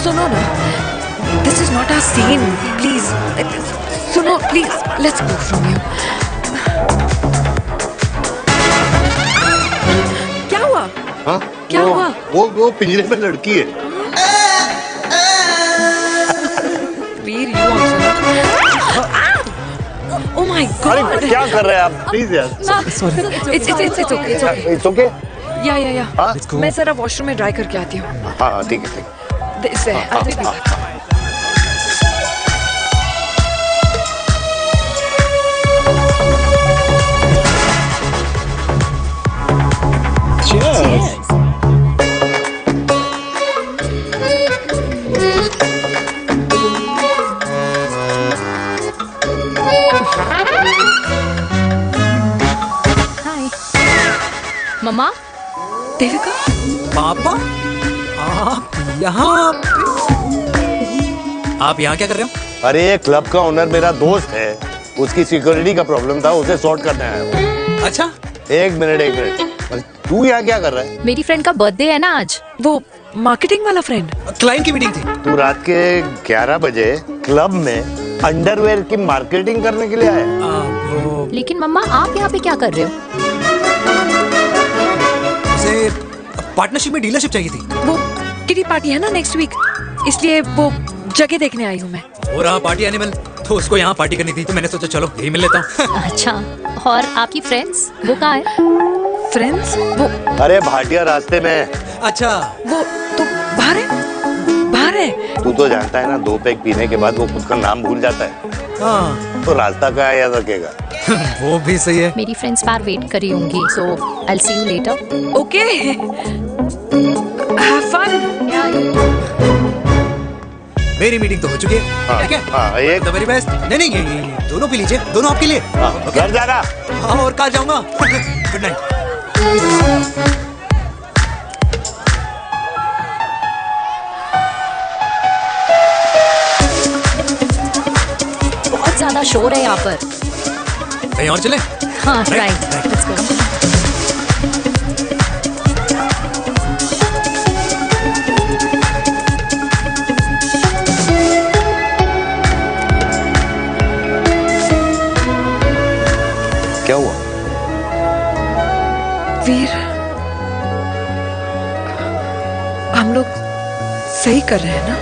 सुनो ना, this is not our scene. Please, सुनो please, let's go from here. क्या हुआ? हाँ? क्या हुआ? वो पिंजरे में लड़की है। वीर, you also. Oh my God! अरे क्या कर रहे हैं आप? Please यार। It's okay. It's okay? या हाँ? मैं जरा वॉशरूम में ड्राई करके आती हूँ। हाँ ठीक है। इससे मम्मा, देविका, पापा, आप यहाँ क्या कर रहे हो? अरे ये क्लब का ओनर मेरा दोस्त है, उसकी सिक्योरिटी का प्रॉब्लम था, उसे सॉर्ट करने आया हूँ। अच्छा, एक मिनट। तू यहाँ क्या कर रहा है? मेरी फ्रेंड का बर्थडे है ना आज। वो मार्केटिंग वाला फ्रेंड। क्लाइंट की मीटिंग थी। तू रात के 11 बजे क्लब में अंडरवेयर की मार्केटिंग करने के लिए आया? लेकिन मम्मा आप यहाँ पे क्या कर रहे हो? उसे पार्टनरशिप में डीलरशिप चाहिए थी। वो किटी पार्टी है ना नेक्स्ट वीक, इसलिए वो जगह देखने आई हूँ मैं। हो रहा पार्टी एनिमल, तो उसको यहाँ पार्टी करनी थी, तो मैंने सोचा चलो यही मिल लेता हूँ। अच्छा, और आपकी फ्रेंड्स वो कहाँ है? फ्रेंड्स वो अरे भाटिया रास्ते में। अच्छा, वो तो बाहर है। तू तो जानता है ना, 2 पैक पीने के बाद वो खुद का नाम भूल जाता है। हाँ। तो रास्ता क्या याद रखेगा? वो भी सही है। मेरी फ्रेंड्स बाहर वेट कर रही होंगी, so I'll see you later. Okay. Have fun. मेरी मीटिंग तो हो चुकी है। ठीक है? हाँ, एक the very best. नहीं ये दोनों पी लीजिए, दोनों आपके लिए। घर जाना। हाँ, और कल जाऊंगा। Good night. बहुत ज्यादा शोर है यहाँ पर। कहीं और चले? हाँ, राइट। Let's go. क्या हुआ? वीर, हम लोग सही कर रहे हैं ना?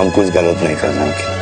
हम कुछ गलत नहीं कर रहे।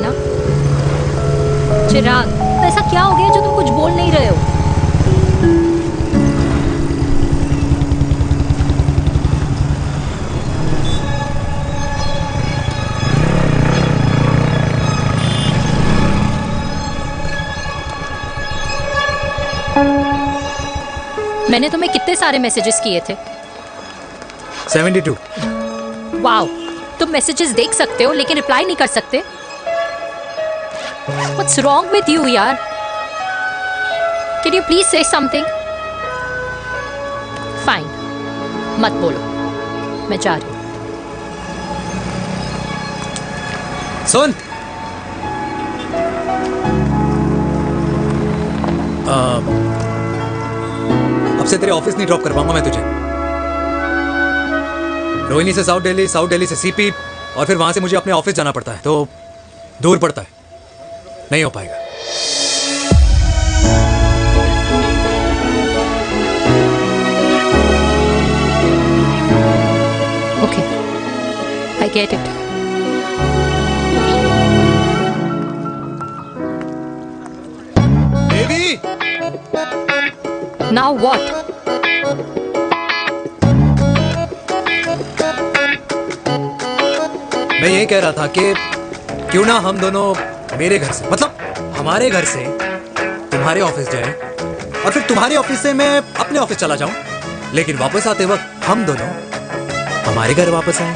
ना। चिराग, ऐसा क्या हो गया जो तुम कुछ बोल नहीं रहे हो? मैंने तुम्हें कितने सारे मैसेजेस किए थे? 72। वाओ, तुम मैसेजेस देख सकते हो लेकिन रिप्लाई नहीं कर सकते? What's wrong with you, यार? Can you please say something? Fine, मत बोलो, मैं जा रही हूँ। सुन, अब से तेरे ऑफिस नहीं ड्रॉप कर पाऊंगा मैं तुझे। रोहिणी से साउथ दिल्ली से सीपी, और फिर वहां से मुझे अपने ऑफिस जाना पड़ता है, तो दूर पड़ता है, नहीं हो पाएगा। Okay, I get it. Baby! Now what? मैं यही कह रहा था कि क्यों ना हम दोनों मेरे घर से, मतलब हमारे घर से तुम्हारे ऑफिस जाए, और फिर तुम्हारे ऑफिस से मैं अपने ऑफिस चला जाऊं, लेकिन वापस आते वक्त हम दोनों हमारे घर वापस आए।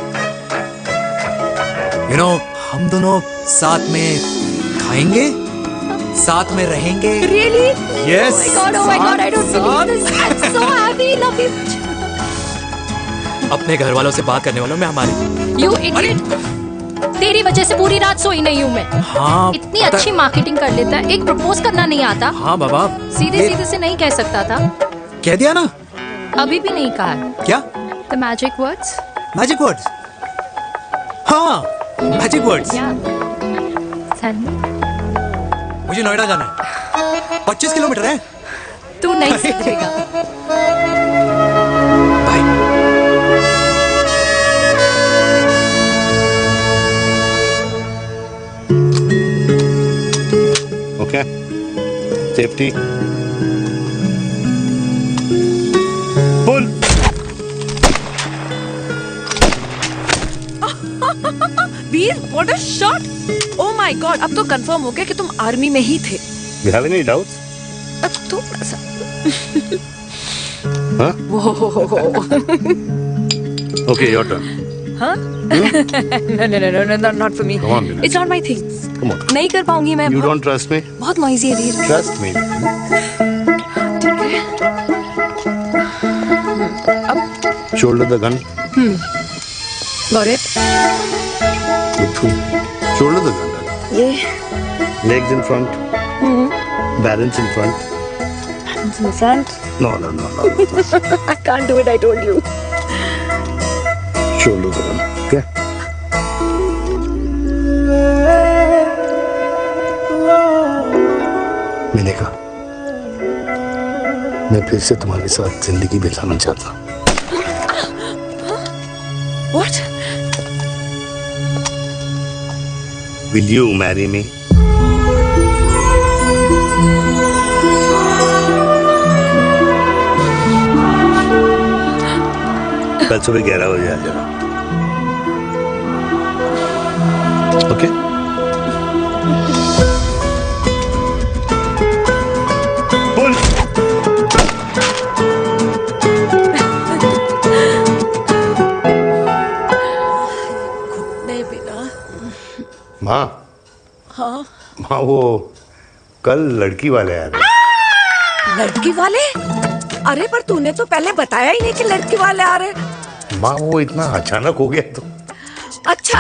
यू नो, हम दोनों साथ में खाएंगे, साथ में रहेंगे। Really? Yes. Oh my God, I don't believe this. I'm so happy, love you. अपने घर वालों से बात करने वालों में हमारी। You idiot. तेरी वजह से पूरी रात सोई नहीं हूँ मैं। हाँ, इतनी अच्छी मार्केटिंग कर लेता है, एक प्रपोज करना नहीं आता। हाँ बाबा, सीधे से नहीं कह सकता था। कह दिया ना। अभी भी नहीं कहा। क्या? The magic words. Magic words? हाँ, मैजिक वर्ड्स। मुझे नोएडा जाना है, 25 किलोमीटर है। तू नहीं सीखेगा। Okay. Safety. Pull. Veer, what a shot! Oh my God, अब तो कंफर्म हो गया कि तुम आर्मी में ही थे। You have any doubts? अब थोड़ा सा। Huh? Whoa. Okay, your turn. Huh? No, not for me. Come on, Vinay. It's not my thing. Come on. नहीं कर पाऊंगी मैं। You don't trust me? बहुत noisy है वीर। Trust me. Shoulder the gun. Got it. Shoulder the gun. ये। Legs in front. Balance in front. Balance in front. No. I can't do it. I told you. Shoulder the gun. Okay. मैंने कहा, मैं फिर से तुम्हारे साथ जिंदगी बिताना चाहता हूँ। What? Will you marry me? कल सुबह 11 बजे आ जाना। ओके? बोल। नहीं बिना। माँ, हाँ। माँ वो कल लड़की वाले आ रहे। लड़की वाले? अरे पर तूने तो पहले बताया ही नहीं कि लड़की वाले आ रहे। माँ वो इतना अचानक हो गया तो। अच्छा,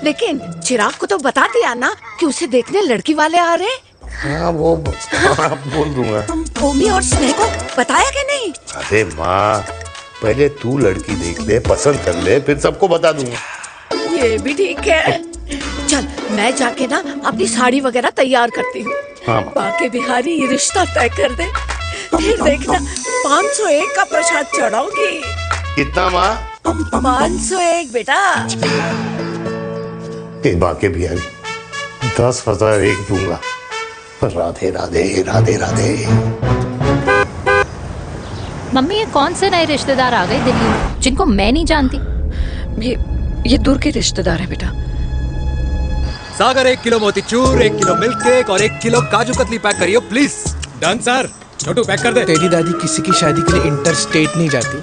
लेकिन चिराग को तो बता दिया ना कि उसे देखने लड़की वाले आ रहे। हाँ वो बोल दूंगा। ओमी और स्नेह को बताया कि नहीं? अरे माँ, पहले तू लड़की देख ले, पसंद कर ले, फिर सबको बता दूंगा। ये भी ठीक है। चल मैं जाके ना अपनी साड़ी वगैरह तैयार करती हूँ। हाँ। बाकी बिहारी ये रिश्ता तय कर दे, फिर देखना 501 का प्रसाद चढ़ाऊंगी। कितना माँ? 501 बेटा। बाके बिहारी 10 हजार एक दूंगा। राधे राधे राधे राधे। मम्मी ये कौन से नए रिश्तेदार आ गए दिल्ली में जिनको मैं नहीं जानती? ये दूर के रिश्तेदार हैं बेटा। सागर 1 किलो मोतीचूर, 1 किलो मिल्क केक और 1 किलो काजू कतली पैक करियो please. Done sir. Chhotu pack कर दे। तेरी दादी किसी की शादी के लिए इंटर स्टेट नहीं जाती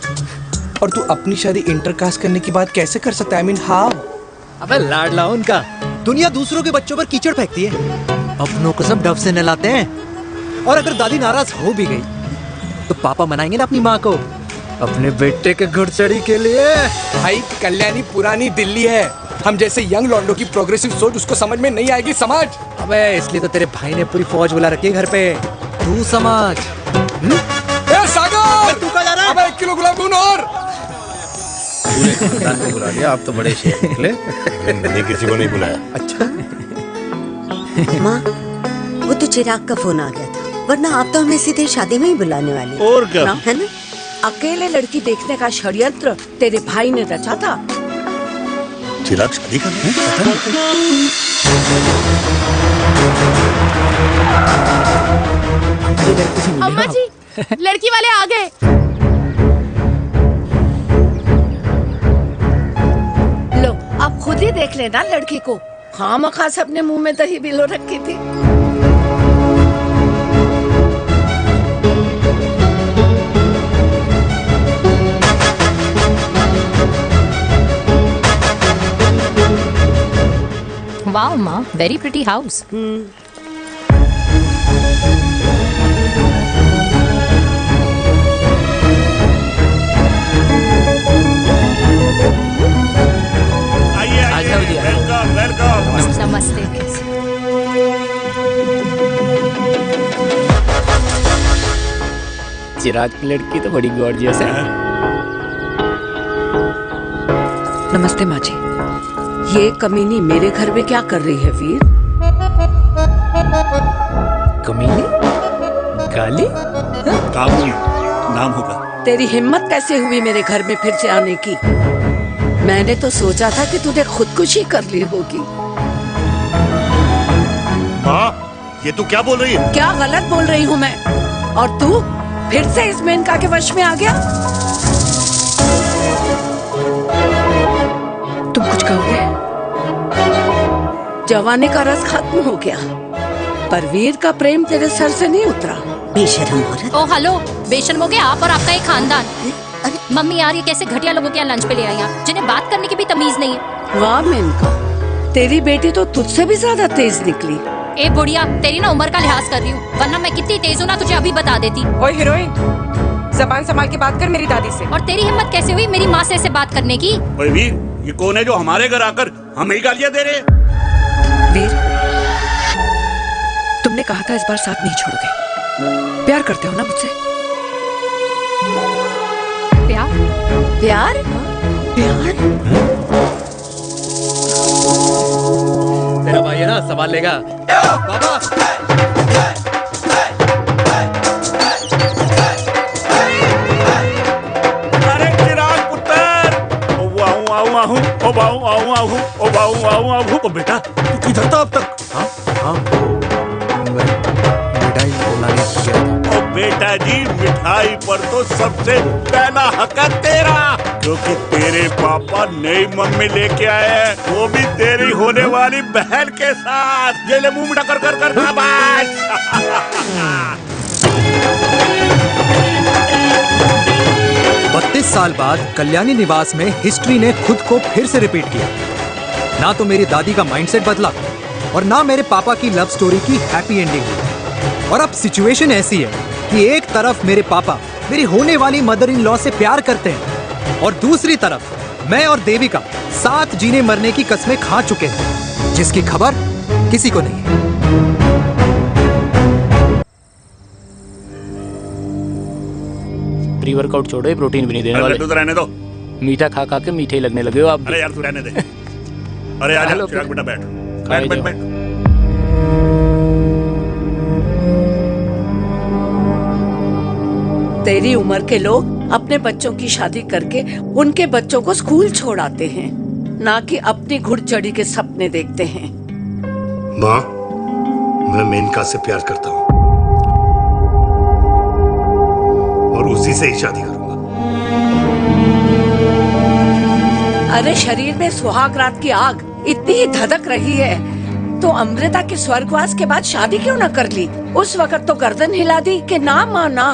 और तू अपनी शादी इंटर कास्ट करने की बात कैसे कर सकता है? I mean, how? अबे लाडला उनका। दुनिया दूसरों के बच्चों पर कीचड़ फेंकती है, अपनों को सब डब से नहलाते हैं। और अगर दादी नाराज हो भी गई तो पापा मनाएंगे ना अपनी माँ को अपने बेटे के घुड़चढ़ी के लिए। भाई कल्याणी पुरानी दिल्ली है, हम जैसे यंग लॉन्डो की प्रोग्रेसिव सोच उसको समझ में नहीं आएगी। समझ। अबे इसलिए तो तेरे भाई ने पूरी फौज बुला रखी है घर पे, तू समझ। सागर तू कहाँ जा रहा है? अबे 1 किलो गुलाब जामुन और। पूरे खानदान को बुला लिया, आप तो बड़े शेर निकले। मैंने किसी को नहीं बुलाया। अच्छा माँ, वो तो चिराग का फोन आ गया था, वरना आप तो हमें सीधे शादी में ही बुलाने वाली। और क्या है ना? अकेले लड़की देखने का षड्यंत्र तेरे भाई ने रचा था। चिराग शादी कर अम्मा जी, लड़की वाले आ गए। लो अब खुद ही देख लेना लड़की को। खामखा से अपने मुंह में दही बिलो रखी थी। वाओ माँ, वेरी प्रिटी हाउस। नमस्ते। चिराग की लड़की तो बड़ी गॉर्जियस है। नमस्ते माँ जी। ये कमीनी मेरे घर में क्या कर रही है वीर? कमीनी? गाली? काबुल नाम होगा। तेरी हिम्मत कैसे हुई मेरे घर में फिर से आने की? मैंने तो सोचा था कि तूने खुदकुशी कर ली होगी। माँ, ये तू क्या बोल रही है? क्या गलत बोल रही हूँ मैं? और तू फिर से इस मेनका के वश में आ गया? तुम कुछ कहोगे? जवानी का रस खत्म हो गया, पर वीर का प्रेम तेरे सर से नहीं उतरा। बेशर्म औरत। ओ हेलो, बेशर्म हो गए आप और आपका एक खानदान। मम्मी यार, ये कैसे घटिया लोगों के यहाँ लंच पे ले आई आप, जिन्हें बात करने की भी तमीज नहीं है। वाह मेनका, तेरी बेटी तो तुझसे भी ज्यादा तेज निकली। ए बुढ़िया, तेरी ना उम्र का लिहाज कर रही हूँ, वरना मैं कितनी तेज हूँ ना तुझे अभी बता देती। ओए हीरोइन, जबान संभाल के बात कर मेरी दादी से। और तेरी हिम्मत कैसे हुई मेरी माँ से ऐसे बात करने की? ओए वीर, ये कौन है जो हमारे घर आकर हमें ही गालियां दे रहे? वीर, तुमने कहा था इस बार साथ नहीं छोड़ोगे। प्यार करते हो ना मुझसे? प्यार? प्यार? प्यार? तेरा भाई है ना, संभाल लेगा। बाबा अरे चिराग पुत्र, ओ बेटा, तू किधर था अब तक? मिठाई लाने गया था। ओ बेटा जी, मिठाई पर तो सबसे पहला हक है तेरा, क्योंकि तेरे पापा नई मम्मी लेके आए हैं, वो भी तेरी होने वाली बहन के साथ। ये ले मुंह मीठा कर कर कर शाबाश। 32 साल बाद कल्याणी निवास में हिस्ट्री ने खुद को फिर से रिपीट किया। ना तो मेरी दादी का माइंडसेट बदला और ना मेरे पापा की लव स्टोरी की हैप्पी एंडिंग हुई। और अब सिचुएशन ऐसी है कि एक तरफ मेरे पापा मेरी होने वाली मदर इन लॉ से प्यार करते हैं और दूसरी तरफ मैं और देविका साथ जीने मरने की कस्में खा चुके हैं, जिसकी खबर किसी को नहीं है। प्री वर्कआउट छोड़ो, प्रोटीन भी नहीं देने वाले। तू तो रहने दो, मीठा खा खा के मीठे ही लगने लगे हो आप। अरे यार तू रहने दे। अरे आजा चिराग बेटा, बैठ बैठ बैठ बैठ। तेरी उम्र के लोग अपने बच्चों की शादी करके उनके बच्चों को स्कूल छोड़ाते हैं, ना कि अपनी घुड़चढ़ी के सपने देखते हैं। माँ, मैं मेनका से प्यार करता हूँ और उसी से ही शादी करूंगा। अरे शरीर में सुहाग रात की आग इतनी ही धधक रही है तो अमृता के स्वर्गवास के बाद शादी क्यों न कर ली? उस वक्त तो गर्दन हिला दी कि ना माँ ना,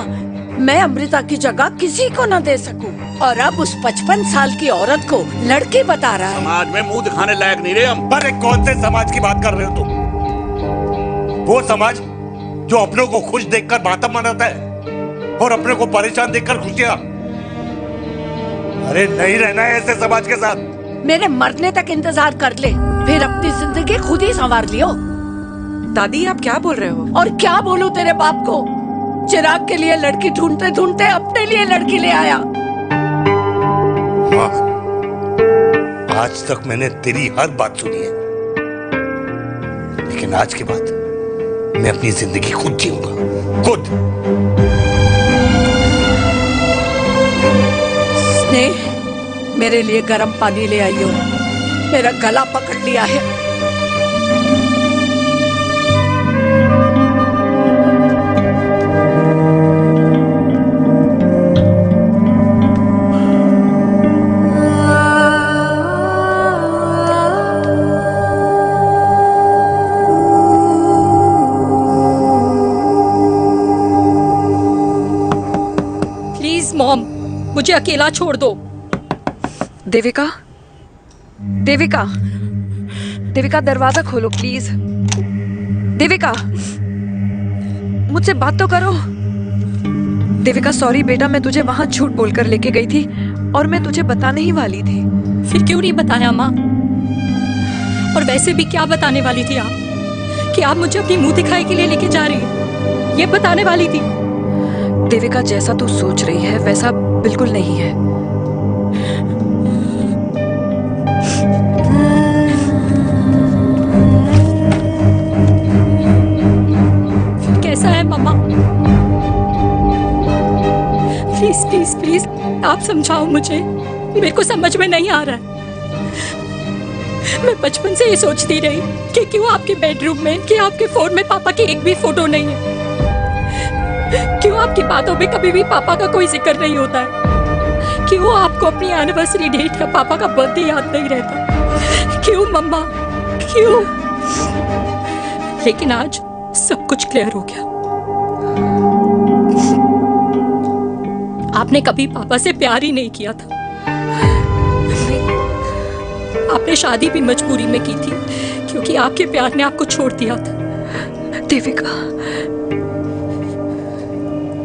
मैं अमृता की जगह किसी को न दे सकूं। और अब उस 55 साल की औरत को लड़की बता रहा है। समाज में मुंह दिखाने लायक नहीं रहे हम। अरे कौन से समाज की बात कर रहे हो तुम? वो समाज जो अपनों को खुश देखकर मातम मनाता है और अपने को परेशान देखकर खुशियां। अरे नहीं रहना है ऐसे समाज के साथ। मेरे मरने तक इंतजार कर ले, फिर अपनी जिंदगी खुद ही संवार लियो। दादी आप क्या बोल रहे हो? और क्या बोलूं तेरे बाप को? चिराग के लिए लड़की ढूंढते ढूंढते अपने लिए लड़की ले आया। माँ, आज तक मैंने तेरी हर बात सुनी है, लेकिन आज के बाद मैं अपनी जिंदगी खुद जीऊंगा, खुद। स्नेह, मेरे लिए गर्म पानी ले आइयो, मेरा गला पकड़ लिया है। प्लीज मॉम, मुझे अकेला छोड़ दो। देविका, देविका, देविका दरवाजा खोलो प्लीज। देविका, मुझसे बात तो करो। देविका सॉरी बेटा, मैं तुझे वहां झूठ बोलकर लेके गई थी और मैं तुझे बताने ही वाली थी। फिर क्यों नहीं बताया माँ? और वैसे भी क्या बताने वाली थी आप? कि आप मुझे अपनी मुंह दिखाई के लिए लेके जा रही हैं, ये बताने वाली थी। देविका जैसा तू सोच रही है वैसा बिल्कुल नहीं है। कैसा है मम्मा? प्लीज प्लीज प्लीज आप समझाओ मुझे, मेरे को समझ में नहीं आ रहा है। मैं बचपन से ये सोचती रही कि क्यों आपके बेडरूम में, कि आपके फोन में पापा की एक भी फोटो नहीं है, क्यों आपकी बातों में कभी भी पापा का कोई जिक्र नहीं होता है, क्यों आपको अपनी एनिवर्सरी डेट या पापा का बर्थडे याद नहीं रहता, क्यों मम्मा क्यों? लेकिन आज सब कुछ क्लियर हो गया। आपने कभी पापा से प्यार ही नहीं किया था। आपने शादी भी मजबूरी में की थी क्योंकि आपके प्यार ने आपको छोड़ दिया था। देविका,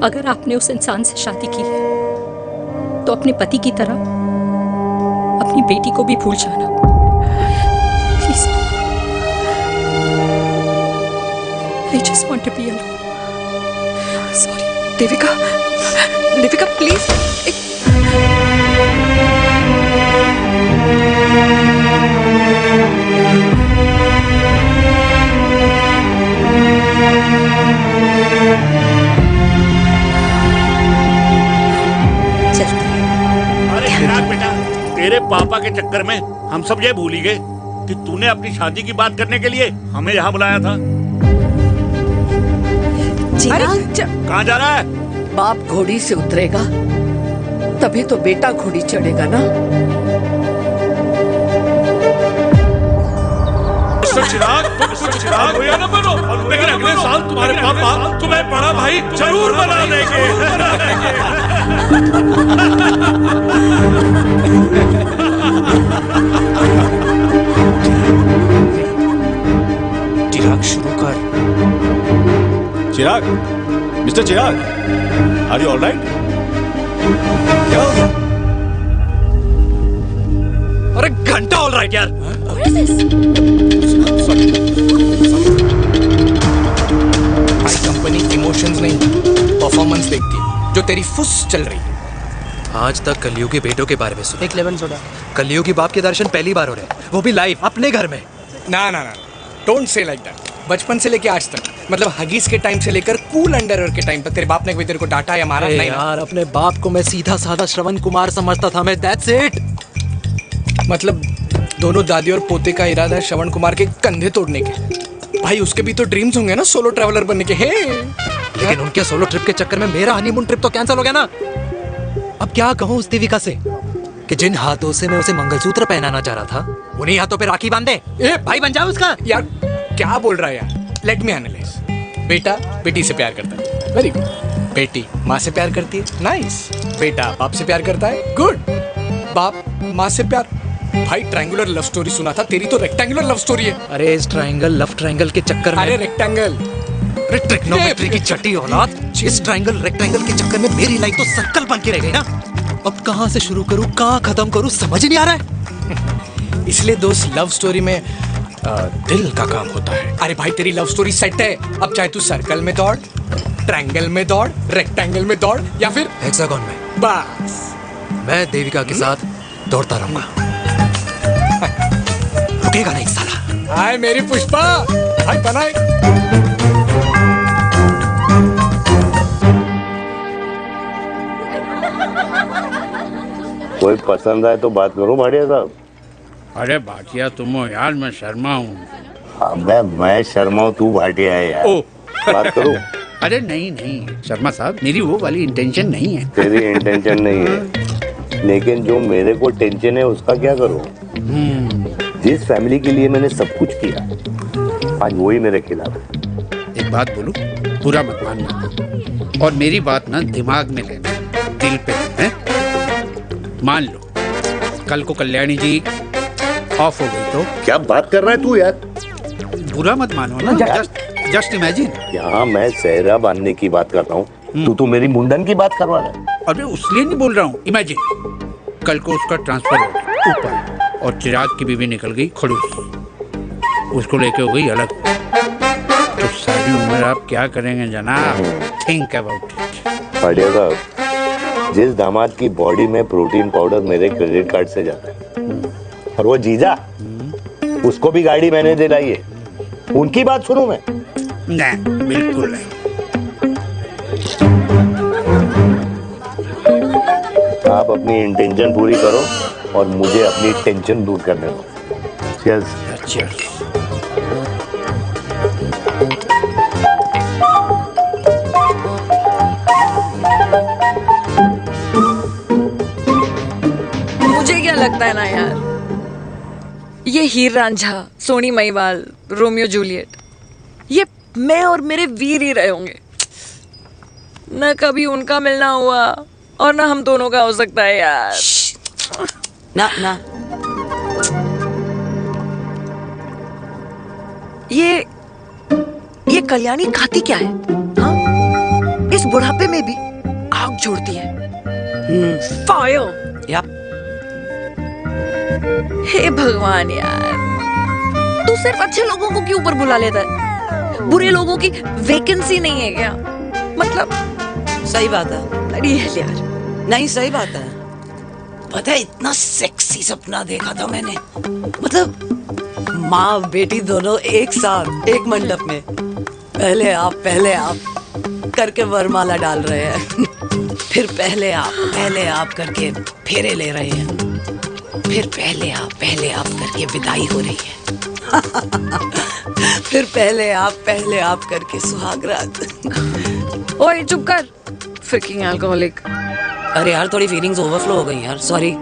अगर आपने उस इंसान से शादी की है तो अपने पति की तरह अपनी बेटी को भी भूल जाना please. I just want to be alone. Sorry, Devika, Devika please. अरे चिराग बेटा, तेरे पापा के चक्कर में हम सब ये भूल ही गए कि तूने अपनी शादी की बात करने के लिए हमें यहाँ बुलाया था। कहाँ जा रहा है? बाप घोड़ी से उतरेगा तभी तो बेटा घोड़ी चढ़ेगा ना। चिराग होया ना बनो, लेकिन अगले साल तुम्हारे पापा तुम्हें बड़ा भाई जरूर बना देंगे। चिराग शुरू कर। Chirag, mister Chirag, are you alright? क्या हो गया? अरे घंटा ऑलराइट यार। भाई कंपनी इमोशंस नहीं परफॉर्मेंस देखती है, जो तेरी फुस चल रही है। आज तक कलयुगी बेटों के बारे में सुना। एक लेमन सोडा। कलयुगी बाप के दर्शन पहली बार हो रहे हैं, वो भी लाइव अपने घर में। ना ना ना, डोंट से लाइक दैट। बचपन से लेके आज तक, मतलब हगीज के टाइम से लेकर कूल अंडरवेयर के टाइम तक तेरे बाप ने कभी तेरे को डांटा या मारा नहीं? यार अपने बाप को मैं सीधा साधा श्रवण कुमार समझता था मैं, दैट्स इट। मतलब दोनों दादी और पोते का इरादा है श्रवण कुमार के कंधे तोड़ने के। भाई उसके भी तो ड्रीम्स होंगे ना सोलो ट्रैवलर बनने के। हे लेकिन उनके सोलो ट्रिप के चक्कर में मेरा हनीमून ट्रिप तो कैंसिल हो गया ना। अब क्या कहूँ उस देविका से कि जिन हाथों से मैं उसे मंगलसूत्र पहनाना चाह रहा था उन्हीं हाथों पे राखी बांध दे। ए भाई बन जाओ उसका। यार क्या बोल रहा है यार, लेट मी एनालाइज। बेटा बेटी से प्यार करता है, वेरी गुड। बेटी माँ से प्यार करती है, नाइस। बेटा बाप से प्यार करता है, गुड। बाप माँ से प्यार। भाई ट्रायंगुलर लव स्टोरी सुना था, तेरी तो रेक्टेंगुलर लव स्टोरी है। अरे इस ट्रायंगल लव ट्रायंगल के चक्कर में, अरे रेक्टेंगल, अरे ट्रिग्नोमेट्री की छठी औलाद, इस ट्रायंगल रेक्टेंगल के चक्कर में मेरी लाइफ तो सर्कल बन के रह गई ना। अब कहाँ से शुरू करूँ कहाँ खत्म करूँ समझ नहीं आ रहा है। इसलिए दोस्त लव स्टोरी में दिल का काम होता है। अरे भाई तेरी लव स्टोरी सेट है, अब चाहे तू सर्कल में दौड़, ट्रायंगल में दौड़, रेक्टेंगल में दौड़ या फिर हेक्सागन में, बस मैं देविका के साथ दौड़ता रहूंगा। रुकेगा नहीं साला। हाय मेरी पुष्पा, हाय बनाए। कोई पसंद आए तो बात करो भाटिया साहब। अरे भाटिया तुम हो यार, मैं शर्मा हूँ। मैं शर्मा हूँ, तू भाटिया है यार। बात करो। अरे नहीं नहीं शर्मा साहब, मेरी वो वाली इंटेंशन नहीं है। तेरी इंटेंशन नहीं है, लेकिन जो मेरे को टेंशन है उसका क्या करूँ। जिस फैमिली के लिए मैंने सब कुछ किया आज वही मेरे खिलाफ है। एक बात बोलूं, बुरा मत मानना और मेरी बात ना दिमाग में लेना, दिल पे है। मान लो कल को कल्याणी जी ऑफ हो गई तो क्या बात कर रहा है तू यार। बुरा मत मानो ना, जस्ट इमेजिन। यहाँ मैं सेहरा बांधने की बात कर रहा हूँ, तू तो मेरी मुंडन की बात करवा रहा है। अरे उसलिए नहीं बोल रहा हूँ, इमेजिन कल को उसका ट्रांसफर हो गया ऊपर और चिराग की बीवी निकल गई खड़ूस, उसको लेके हो गई अलग। तो सारी उम्र आप क्या करेंगे जनाब, थिंक अबाउट इट। भाटिया साहब, जिस दामाद की बॉडी में प्रोटीन पाउडर मेरे क्रेडिट कार्ड से जाता है और वो जीजा, उसको भी गाड़ी मैंने दिलाई है, उनकी बात सुनूं मैं? नहीं, बिल्कुल नहीं। आप अपनी इंटेंशन पूरी करो और मुझे अपनी टेंशन दूर करने दो। चीयर्स। चीयर्स। मुझे क्या लगता है ना यार, ये हीर रांझा, सोनी महिवाल, रोमियो जूलियट, ये मैं और मेरे वीर ही रहे होंगे। न कभी उनका मिलना हुआ और ना हम दोनों का हो सकता है यार। ना ना, ये कल्याणी खाती क्या है? हाँ? इस बुढ़ापे में भी आग जोड़ती है। फायर। या। हे भगवान यार, तू सिर्फ अच्छे लोगों को क्यों ऊपर बुला लेता है? बुरे लोगों की वैकेंसी नहीं है क्या? मतलब सही बात है। अरे यार नहीं, सही बात है। पता है इतना सेक्सी सपना देखा था मैंने, मतलब माँ बेटी दोनों एक साथ एक मंडप में, पहले आप करके वरमाला डाल रहे हैं, फिर पहले आप करके फेरे ले रहे हैं, फिर पहले आप करके विदाई हो रही है, फिर पहले आप करके सुहागरात। ओए चुप कर, फ्रिकिंग अल्कोहलिक। अरे यार थोड़ी फीलिंग्स ओवरफ्लो हो गई यार, सॉरी।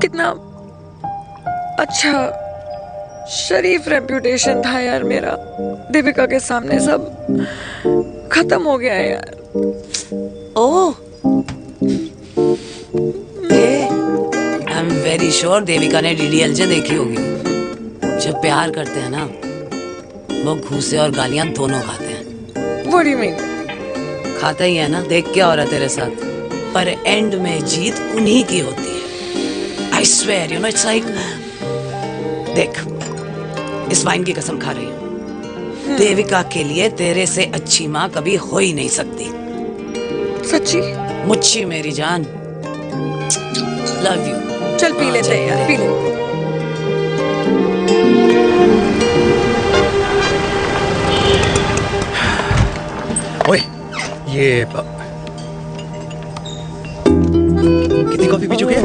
कितना अच्छा शरीफ रेप्यूटेशन था यार मेरा, दीपिका के सामने सब खत्म हो गया है यार। Oh, I am very sure Devika ने डीडीएलजे देखी होगी। जब प्यार करते हैं ना, वो घूसे और गालियां दोनों खाते हैं। What do you mean? खाता ही है ना, देख क्या हो रहा है तेरे साथ, पर एंड में जीत उन्हीं की होती है। I swear, you know, it's like, देख, इस वाइन की कसम खा रही हूँ, देविका के लिए तेरे से अच्छी माँ कभी हो ही नहीं सकती। सच्ची? मुच्छी मेरी जान, लव यू। चल पी लेते हैं यार, पी ले। ओए, ये कितनी कॉफी पी चुके हैं?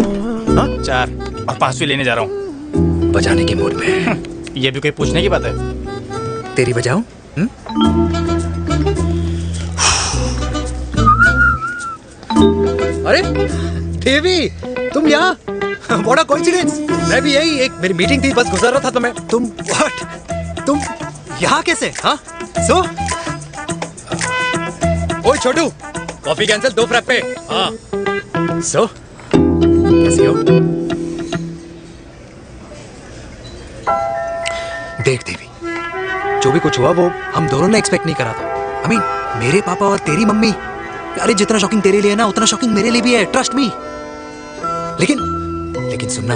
हाँ? 4 और 5वीं लेने जा रहा हूँ। बजाने के मूड में। ये भी कोई पूछने की बात है? तेरी बजाऊं? अरे देवी, तुम यहाँ? What a coincidence! मैं भी यही, एक मेरी मीटिंग थी, बस गुजर रहा था तो मैं। तुम यहाँ कैसे? हाँ? सो? ओए छोटू, कॉफी कैंसिल 2 फ्रैप पे। हाँ। सो? कैसी हो? देख देवी, जो भी कुछ हुआ वो हम दोनों ने एक्सपेक्ट नहीं करा था। I mean, मेरे पापा और तेरी मम्मी, अरे जितना शॉकिंग तेरे लिए है ना, उतना शॉकिंग मेरे लिए भी है, ट्रस्ट मी। लेकिन सुनना,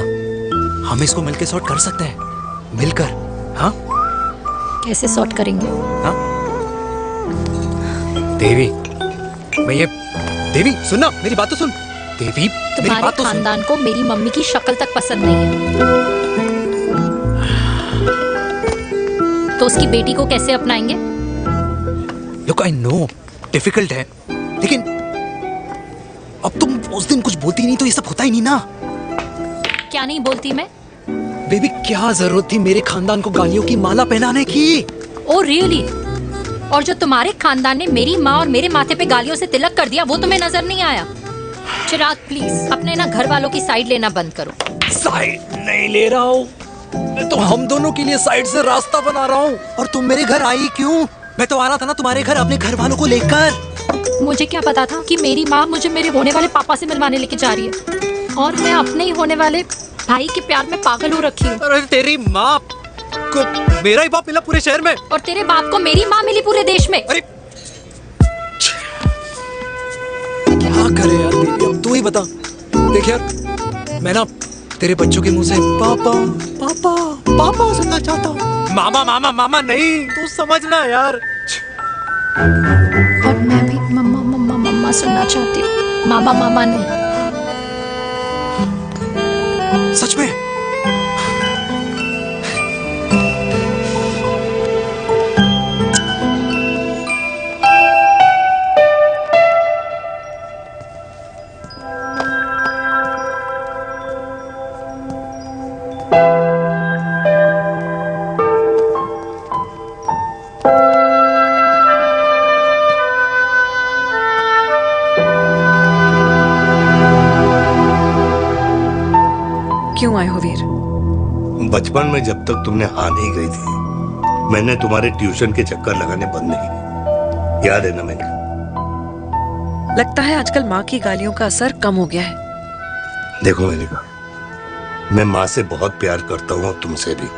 हम इसको मिलकर सॉर्ट कर सकते हैं, मिलकर। हाँ? कैसे सॉर्ट करेंगे? हाँ? देवी, देवी सुनना, मेरी बात तो सुन। देवी, मेरी बात तो सुन। खानदान को मेरी मम्मी की शक्ल तक पसंद नहीं है, तो उसकी बेटी को कैसे अपनाएंगे? Look, I know, डिफिकल्ट है, लेकिन अब तुम उस दिन कुछ बोलती नहीं तो ये सब होता ही नहीं ना। क्या नहीं बोलती मैं? बेबी, क्या जरूरत थी मेरे खानदान को गालियों की माला पहनाने की? Oh really? और जो तुम्हारे खानदान ने मेरी माँ और मेरे माथे पे गालियों से तिलक कर दिया, वो तुम्हें नजर नहीं आया? चिराग प्लीज अपने ना घर वालों की साइड लेना बंद करो। साइड नहीं ले रहा हूँ, मैं तो हम दोनों के लिए साइड से रास्ता बना रहा हूँ। और तुम मेरे घर आई क्यों? मैं तो आ रहा था ना तुम्हारे घर अपने घर वालों को लेकर। मुझे क्या पता था कि मेरी माँ मुझे मेरे होने वाले पापा से मिलवाने लेके जा रही है, और मैं अपने ही होने वाले भाई के प्यार में पागल हो रखी हूँ। अरे तेरी माँ को मेरा ही बाप मिला पूरे शहर में, और तेरे बाप को मेरी माँ मिली पूरे देश में। अरे क्या करे यार देवी, अब तू ही बता। देख यार, मैं ना तेरे बच्चों के मुंह से पापा पापा पापा सुनना चाहता हूँ, मामा मामा मामा नहीं, तू समझना यार। और मैं भी मम्मा मम्मा मम्मा सुनना चाहती हूँ, मामा मामा नहीं। सच में? क्यों आए हो वीर? बचपन में जब तक तुमने हाँ नहीं गई थी, मैंने तुम्हारे ट्यूशन के चक्कर लगाने बंद नहीं किए, याद है ना? मैंने लगता है आजकल माँ की गालियों का असर कम हो गया है। देखो मेनका, मैं माँ से बहुत प्यार करता हूँ और तुमसे भी,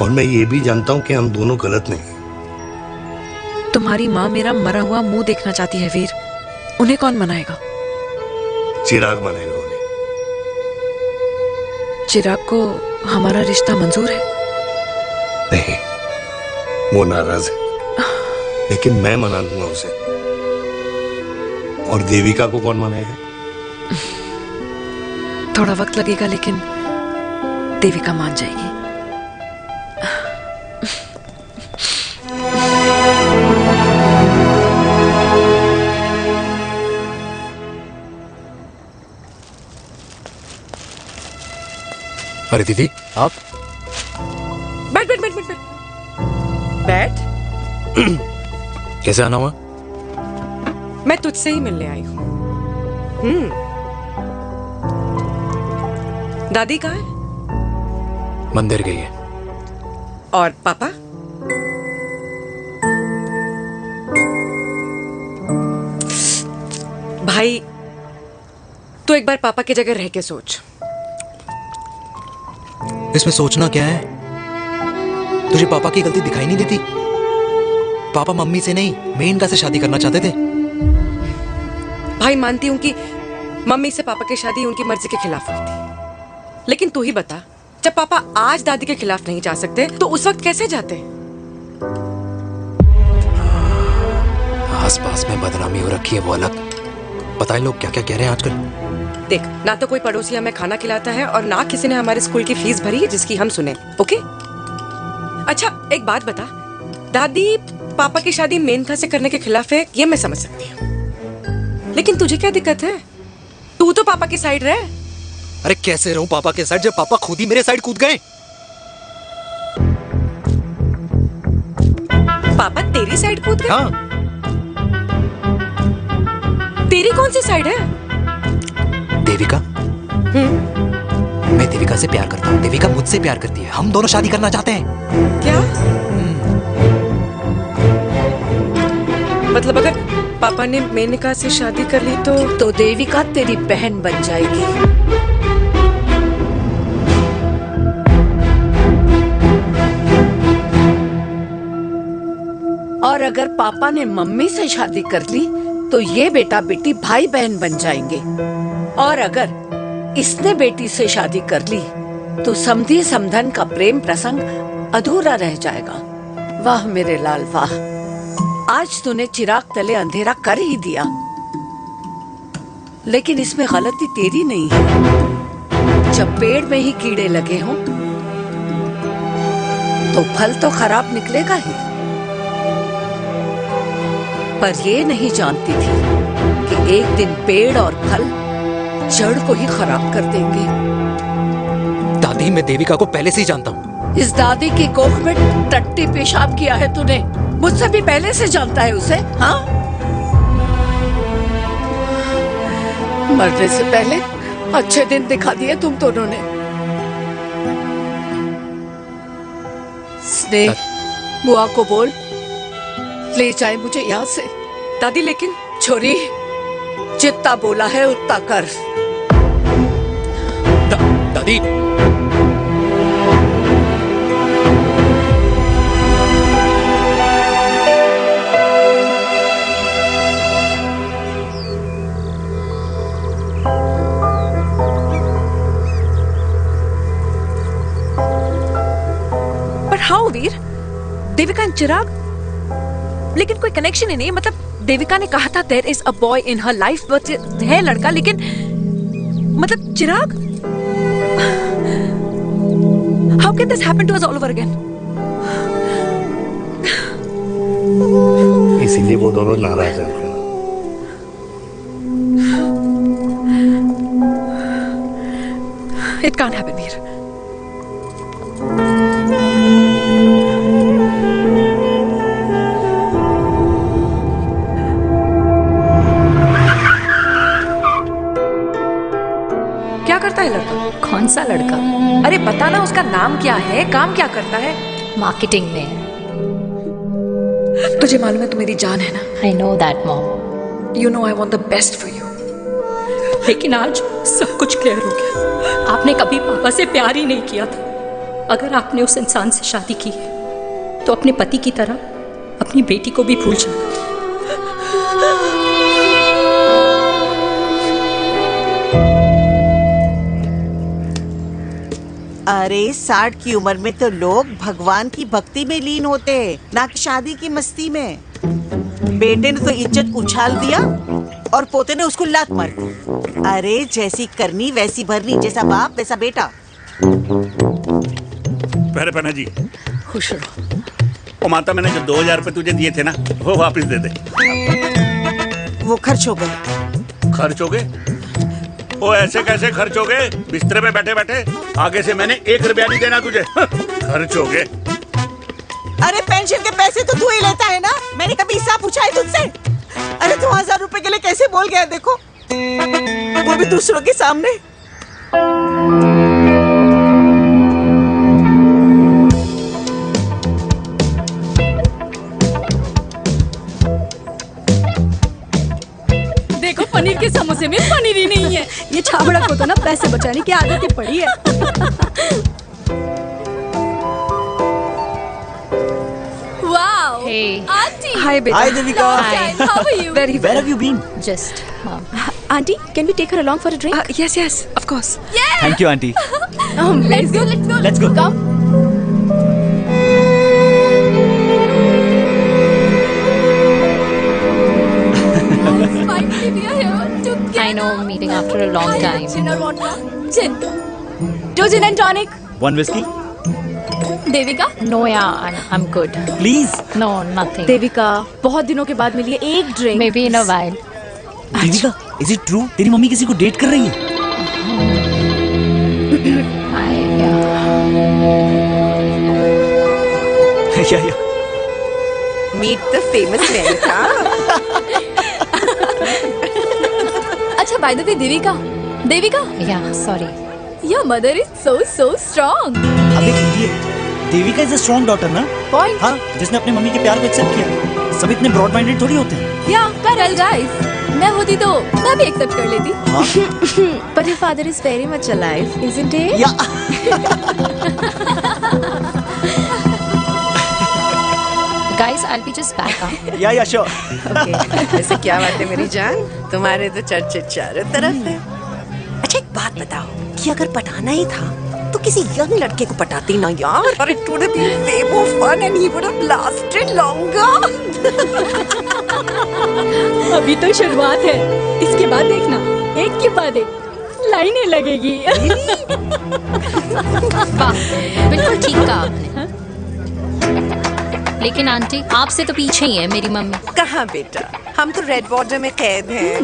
और मैं ये भी जानता हूँ कि हम दोनों गलत नहीं। तुम्हारी माँ मेरा मरा हुआ मुंह देखना चाहती है वीर, उन्हें कौन मनाएगा? चिराग मनाएगा उन्हें। चिराग को हमारा रिश्ता मंजूर है? नहीं, वो नाराज है, लेकिन मैं मना दूंगा उसे। और देविका को कौन मनाएगा? थोड़ा वक्त लगेगा, लेकिन देविका मान जाएगी। अरे दीदी, आप बैठ बैठ बैठ बैठ बैठ। कैसे आना हुआ? मैं तुझसे ही मिलने आई हूँ। दादी कहाँ है? मंदिर गई है। और पापा? भाई, तू एक बार पापा की जगह रह के सोच। इसमें सोचना क्या है? तुझे पापा की गलती दिखाई नहीं देती? पापा मम्मी से नहीं, मेनका से शादी करना चाहते थे। भाई, मानती हूं कि मम्मी से पापा की शादी उनकी मर्जी के खिलाफ हुई थी, लेकिन तू ही बता, जब पापा आज दादी के खिलाफ नहीं जा सकते तो उस वक्त कैसे जाते? आस पास में बदनामी हो रखी है, वो अलग। पता है लोग क्या क्या कह रहे हैं आजकल? देख, ना तो कोई पड़ोसी हमें खाना खिलाता है और ना किसी ने हमारे स्कूल की फीस भरी है जिसकी हम सुने। ओके? अच्छा, एक बात बता, दादी पापा की शादी मेनका से करने के खिलाफ है, ये मैं समझ सकती हूँ, लेकिन तुझे क्या दिक्कत है? तू तो पापा की साइड रहे। अरे कैसे रहूं पापा के साइड जब पापा खुद ही मेरे साइड कूद गए? पापा तेरी साइड कूद गए? हाँ। तेरी कौन सी साइड है? देविका, मैं देविका से प्यार करता हूँ, देविका मुझसे प्यार करती है, हम दोनों शादी करना चाहते हैं। क्या मतलब अगर पापा ने मेनका से शादी कर ली तो देविका तेरी बहन बन जाएगी। और अगर पापा ने मम्मी से शादी कर ली तो ये बेटा बेटी भाई बहन बन जाएंगे। और अगर इसने बेटी से शादी कर ली तो समधी समधन का प्रेम प्रसंग अधूरा रह जाएगा। वाह मेरे लाल वाह, आज तूने चिराग तले अंधेरा कर ही दिया। लेकिन इसमें गलती तेरी नहीं है। जब पेड़ में ही कीड़े लगे हों तो फल तो खराब निकलेगा ही। पर ये नहीं जानती थी कि एक दिन पेड़ और फल जड़ को ही खराब कर देंगे। दादी, मैं देविका को पहले से ही जानता हूँ। इस दादी की कोख में टट्टी पेशाब किया है तूने, मुझसे भी पहले से जानता है उसे। हाँ, मरने से पहले अच्छे दिन दिखा दिए तुम दोनों ने। स्नेह, बुआ को बोल ले जाए मुझे यहाँ से। दादी लेकिन छोरी, जितना बोला है उतना कर। दादी, पर हाउ वीर, देविका एंड चिराग, लेकिन कोई कनेक्शन ही नहीं। मतलब देविका ने कहा था there is a boy in her life, but है लड़का, लेकिन मतलब Chirag, how can this happen to us all over again? इसीलिए वो दोनों नाराज हैं। It can't happen Veer. क्या करता है लड़का? कौन सा लड़का? अरे बता ना, उसका नाम क्या है, काम क्या करता है? मार्केटिंग में है। तुझे मालूम है तू मेरी जान है ना? I know that mom. You know I want the best for you. लेकिन आज सब कुछ क्लियर हो गया। आपने कभी पापा से प्यार ही नहीं किया था। अगर आपने उस इंसान से शादी की है तो अपने पति की तरह अपनी बेटी को भी भूल जाना। अरे 60 की उम्र में तो लोग भगवान की भक्ति में लीन होते हैं, ना कि शादी की मस्ती में। बेटे ने तो इज्जत उछाल दिया और पोते ने उसको लात मार दी। अरे जैसी करनी वैसी भरनी, जैसा बाप वैसा बेटा। पहले पहना जी, खुश रहो। ओ माता, मैंने जो 2000 रुपए तुझे दिए थे ना, वो वापस दे दे। वो खर्च हो गए। खर्च हो गए? ओ ऐसे कैसे खर्च हो गए? बिस्तर पे बैठे बैठे। आगे से मैंने 1 रुपया नहीं देना तुझे। खर्च हो गए। अरे पेंशन के पैसे तो तू ही लेता है ना, मैंने कभी हिसाब पूछा है तुझसे? अरे 2000 रुपए के लिए कैसे बोल गया देखो, वो भी दूसरों के सामने। देखो पनीर के समोसे में पनीर ही नहीं है। ये छाबड़ा को तो ना पैसे बचाने की आदत ही पड़ी है। Wow, Hey. आंटी। हाय बेटा। Hi, Devika. How are you? Very Where have you been? Just Auntie, can we take her along for a drink? Yes, yes, of course. Thank you aunty. Let's go, let's go. Let's go. Come. Finally, we are here together. I know, meeting after a long time. Gin or vodka? Gin. Two gin and tonic. One whisky Devika? No, yeah, I'm good. Please. No, nothing. Devika, बहुत दिनों के बाद मिली है, एक drink. Maybe in a while. Devika, is it true तेरी mummy किसी को date कर रही है? Yeah. या मीट द फेमस मेनका। अच्छा बाय द वे देविका या sorry your mother is so strong। अबे दीदी, Devika is a strong daughter ना। पॉइंट। हाँ, जिसने अपने मम्मी के प्यार को एक्सेप्ट किया। सब इतने ब्रॉड माइंडेड थोड़ी होते हैं। या वेल गाइस, मैं होती तो मैं भी एक्सेप्ट कर लेती। But your father is very much alive, isn't he? Yeah guys I will be just back. Yeah sure. Okay, वैसे क्या बात है मेरी जान, तुम्हारे तो चर्चे चारों तरफ है। अच्छा एक बात बताओ कि अगर पटाना ही था तो किसी यंग लड़के को पटाती ना यार। और it would have been way more fun and he would have lasted longer। अभी तो शुरुआत है, इसके बाद देखना एक के बाद एक लाइनें लगेगी। वाह, बिल्कुल ठीक कहा आपने। लेकिन आंटी आपसे तो पीछे ही है मेरी मम्मी। कहाँ बेटा, हम तो रेड वाटर में कैद हैं।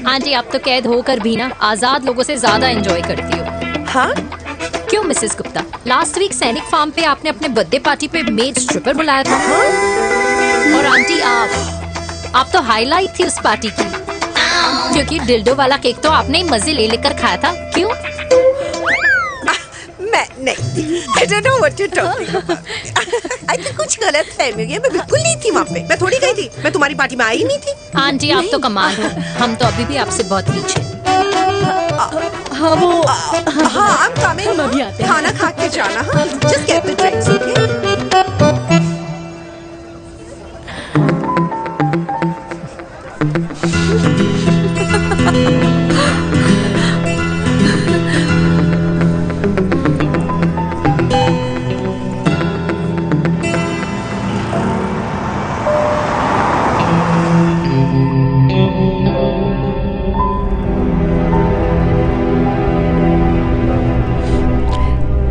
आंटी आप तो कैद होकर भी ना आजाद लोगों से ज्यादा एंजॉय करती हो। हाँ? क्यों मिसेस गुप्ता, लास्ट वीक सैनिक फार्म पे आपने अपने बर्थडे पार्टी पे मेड स्ट्रिपर बुलाया था। और आंटी आप तो हाईलाइट थी उस पार्टी की, क्योंकि डिल्डो वाला केक तो आपने ही मजे ले लेकर खाया था। क्यों? मैं नहीं, I don't know what you're talking about। I think कुछ गलत फहमी हुई है, मैं बिल्कुल नहीं थी वहाँ पे। मैं थोड़ी गई थी, मैं तुम्हारी पार्टी में आई ही नहीं थी। आंटी आप तो कमाल हो, हम तो अभी भी आपसे बहुत पीछे। हाँ वो हाँ I'm coming। हम अभी आते हैं। खाना खा के जाना। हाँ, just get the drinks, okay?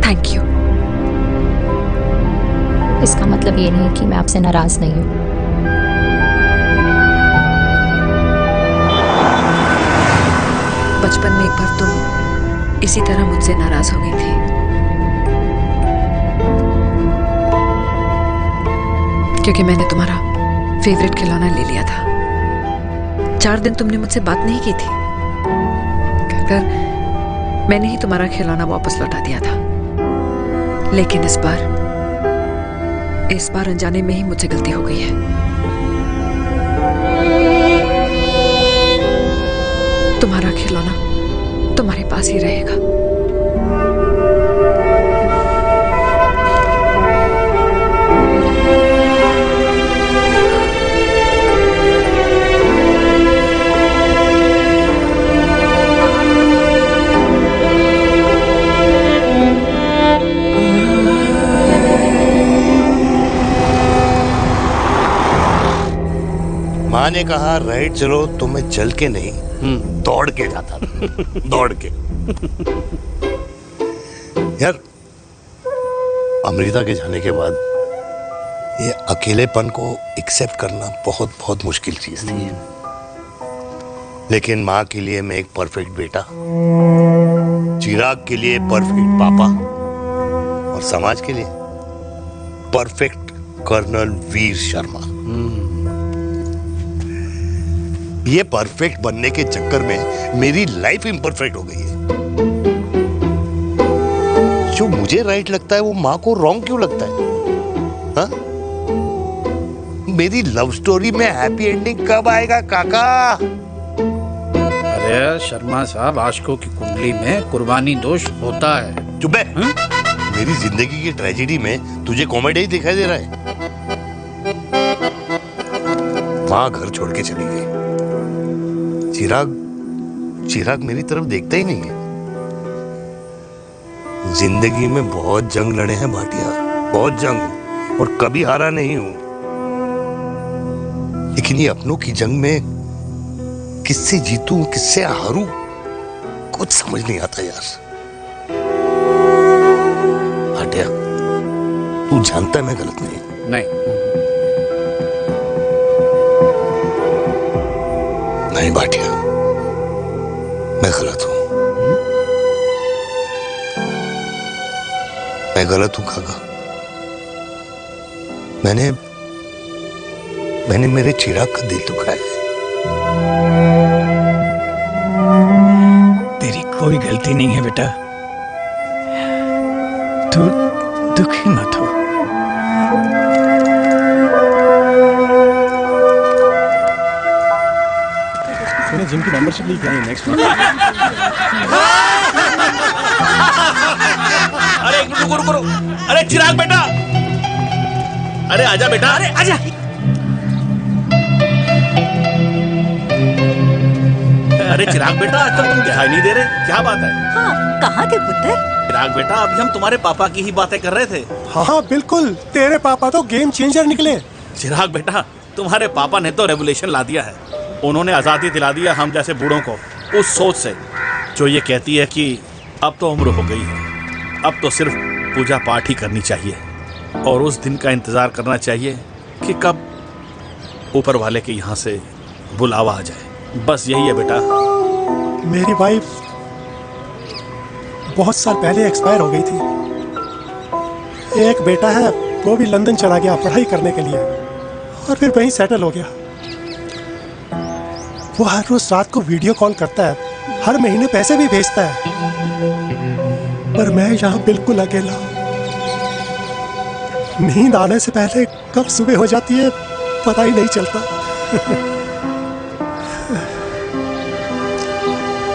Thank you. इसका मतलब ये नहीं कि मैं आपसे नाराज नहीं हूँ। बचपन में एक बार तुम इसी तरह मुझसे नाराज हो गई थी। क्योंकि मैंने तुम्हारा फेवरेट खिलौना ले लिया था। 4 दिन तुमने मुझसे बात नहीं की थी। कहकर मैंने ही तुम्हारा खिलौना वापस लौटा दिया था। लेकिन इस बार अनजाने में ही मुझसे गलती हो गई है। तुम्हारा खिलौना तुम्हारे पास ही रहेगा। माँ ने कहा राइट चलो, तो मैं चल के नहीं दौड़ के जाता था। दौड़ के। यार अमृता के जाने के बाद ये अकेलेपन को एक्सेप्ट करना बहुत बहुत मुश्किल चीज थी। लेकिन माँ के लिए मैं एक परफेक्ट बेटा, चिराग के लिए परफेक्ट पापा और समाज के लिए परफेक्ट कर्नल वीर शर्मा। ये परफेक्ट बनने के चक्कर में मेरी लाइफ इम्परफेक्ट हो गई है। जो मुझे राइट लगता है वो माँ को रॉन्ग क्यों लगता है? हाँ? मेरी लव स्टोरी में हैप्पी एंडिंग कब आएगा काका? अरे शर्मा साहब, आशिकों की कुंडली में कुर्बानी दोष होता है। चुप है। मेरी जिंदगी की ट्रेजेडी में तुझे कॉमेडी ही दिखाई दे रहा है। माँ घर छोड़ के चली गई। चिराग मेरी तरफ देखता ही नहीं है। जिंदगी में बहुत जंग लड़े हैं भाटिया, बहुत जंग, और कभी हारा नहीं हूं। लेकिन ये अपनों की जंग में किससे जीतूं किससे हारूं कुछ समझ नहीं आता यार। भाटिया तू जानता है मैं गलत नहीं। नहीं भाटिया, मैं गलत हूं। मैं गलत हूं काका। मैंने मेरे चिराग का दिल दुखाया है। तेरी कोई गलती नहीं है बेटा, तू दुखी मत हो। मैंने जिम की मेंबरशिप ली क्या है नेक्स्ट मंथ? अरे रुको रुको रुको, अरे चिराग बेटा, अरे आजा बेटा, अरे आजा। अरे चिराग बेटा, आजकल तुम दिखाई नहीं दे रहे, क्या बात है? हाँ, कहाँ थे पुत्र? चिराग बेटा, अभी हम तुम्हारे पापा की ही बातें कर रहे थे। हाँ बिल्कुल, तेरे पापा तो गेम चेंजर निकले। चिराग बेटा, तुम्हारे पापा ने तो रेवोल्यूशन ला दिया है। उन्होंने आज़ादी दिला दिया हम जैसे बूढ़ों को, उस सोच से जो ये कहती है कि अब तो उम्र हो गई है, अब तो सिर्फ पूजा पाठ ही करनी चाहिए और उस दिन का इंतज़ार करना चाहिए कि कब ऊपर वाले के यहाँ से बुलावा आ जाए। बस यही है बेटा। मेरी वाइफ बहुत साल पहले एक्सपायर हो गई थी। एक बेटा है, वो भी लंदन चला गया पढ़ाई करने के लिए और फिर वहीं सेटल हो गया। वो हर रोज रात को वीडियो कॉल करता है, हर महीने पैसे भी भेजता है, पर मैं यहाँ बिल्कुल अकेला हूँ। नींद आने से पहले कब सुबह हो जाती है पता ही नहीं चलता।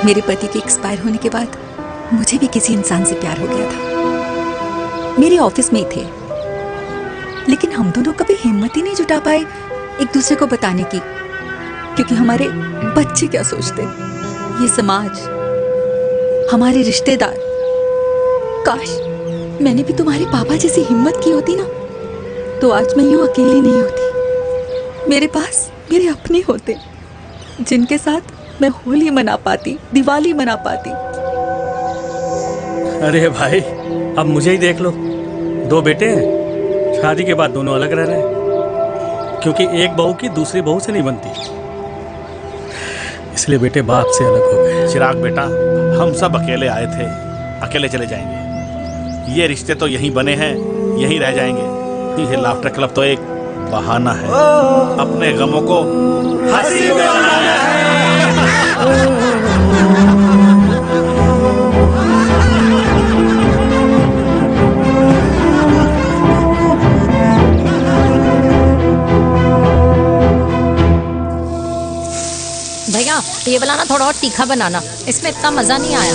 मेरे पति के एक्सपायर होने के बाद मुझे भी किसी इंसान से प्यार हो गया था। मेरे ऑफिस में ही थे, लेकिन हम दोनों कभी हिम्मत ही नहीं जुटा पाए एक दूसरे को बताने की, क्योंकि हमारे बच्चे क्या सोचते, ये समाज, हमारे रिश्तेदार। काश मैंने भी तुम्हारे पापा जैसी हिम्मत की होती ना, तो आज मैं यूं अकेली नहीं होती। मेरे पास मेरे अपने होते जिनके साथ मैं होली मना पाती, दिवाली मना पाती। अरे भाई, अब मुझे ही देख लो, 2 बेटे हैं, शादी के बाद दोनों अलग रह रहे हैं, क्योंकि एक बहू की दूसरी बहू से नहीं बनती, इसलिए बेटे बाप से अलग हो गए। चिराग बेटा, हम सब अकेले आए थे, अकेले चले जाएंगे। ये रिश्ते तो यहीं बने हैं, यहीं रह जाएंगे। ये लाफ्टर क्लब तो एक बहाना है अपने गमों को हंसी में बनाना है। भैया ये वाला ना थोड़ा और तीखा बनाना, इसमें इतना मजा नहीं आया।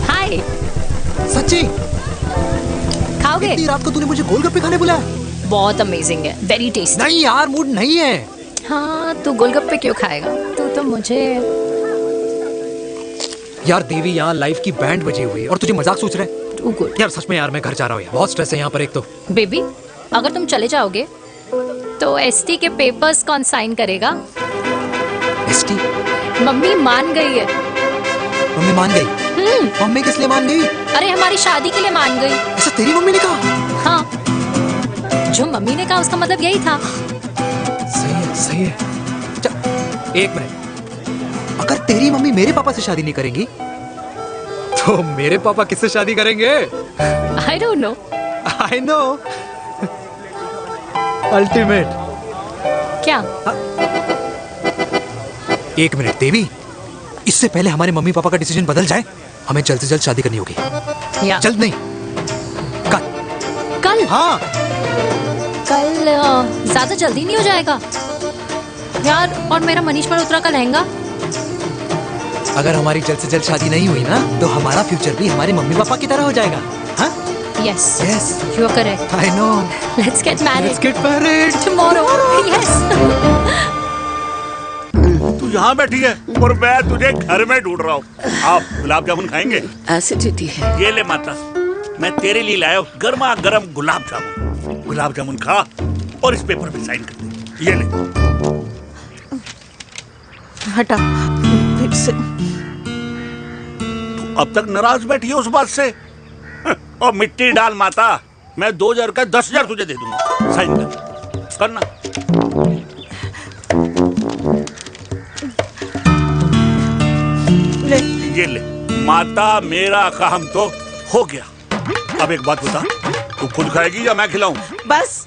हाय। सच्ची? खाओगे? इतनी रात को तूने मुझे गोलगप्पे खाने बुलाया? बहुत अमेजिंग है, वेरी टेस्टी। नहीं यार, मूड नहीं है। हाँ, तू गोलगप्पे क्यों खाएगा? तू तो मुझे। यार देवी, यहाँ लाइफ की बैंड बजी हुई है और तुझे मजाक सोच रहा है? यार सच में यार, मैं घर जा रहा हूँ यार, बहुत स्ट्रेस है यहाँ पर। एक तो बेबी, अगर तुम चले जाओगे तो एसटी के पेपर्स कौन साइन करेगा? एसटी? मम्मी मान गई है। मम्मी मान गई? मम्मी किस लिए मान गई? अरे हमारी शादी के लिए मान गई। अच्छा, तेरी मम्मी ने कहा? हाँ, जो मम्मी ने कहा उसका मतलब यही था। सही है, सही है। एक मिनट, अगर तेरी मम्मी मेरे पापा से शादी नहीं करेंगी तो मेरे पापा किससे शादी करेंगे? I don't know. I know. Ultimate. क्या? एक मिनट देवी, इससे पहले हमारे मम्मी पापा का डिसीजन बदल जाए, हमें जल्द से जल्द शादी करनी होगी। जल्द नहीं, कल। कल? हाँ। कल ज्यादा जल्दी नहीं हो जाएगा यार? और मेरा मनीष मल्होत्रा का लहंगा? अगर हमारी जल्द से जल्द शादी नहीं हुई ना, तो हमारा फ्यूचर भी हमारे मम्मी पापा की तरह हो जाएगा। हाँ? Yes. Yes. You are correct. I know. Let's get married. Let's get married tomorrow. Yes. तू यहाँ बैठी है और मैं तुझे घर में ढूंढ रहा हूँ। आप गुलाब जामुन खाएंगे? एसिडिटी है। ये ले माता, मैं तेरे लिए लाया हूँ गर्मा गर्म गुलाब जामुन। गुलाब जामुन खा और इस पेपर पे साइन कर दे। ये ले। हटा फिर से। तू अब तक नाराज बैठी है उस बात से? और मिट्टी डाल माता, मैं 2000 का 10,000 तुझे दे दूंगा। साइन कर, करना। ले। ये ले माता, मेरा काम तो हो गया। अब एक बात बता, तू खुद खाएगी या मैं खिलाऊं? बस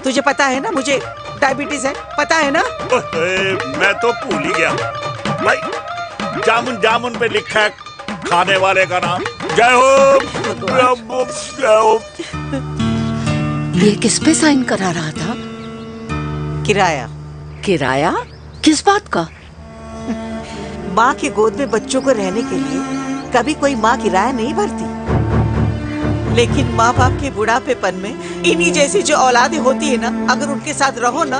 तुझे पता है ना मुझे डायबिटीज है, पता है ना? मैं तो भूल ही गया भाई, जामुन जामुन पे लिखा है खाने वाले का नाम। जय हो जय हो। ये किस पे साइन करा रहा था? किराया। किराया? किस बात का? माँ के गोद में बच्चों को रहने के लिए कभी कोई माँ किराया नहीं भरती, लेकिन माँ बाप के बुढ़ापेपन में इन्हीं जैसी जो औलादें होती है ना, अगर उनके साथ रहो ना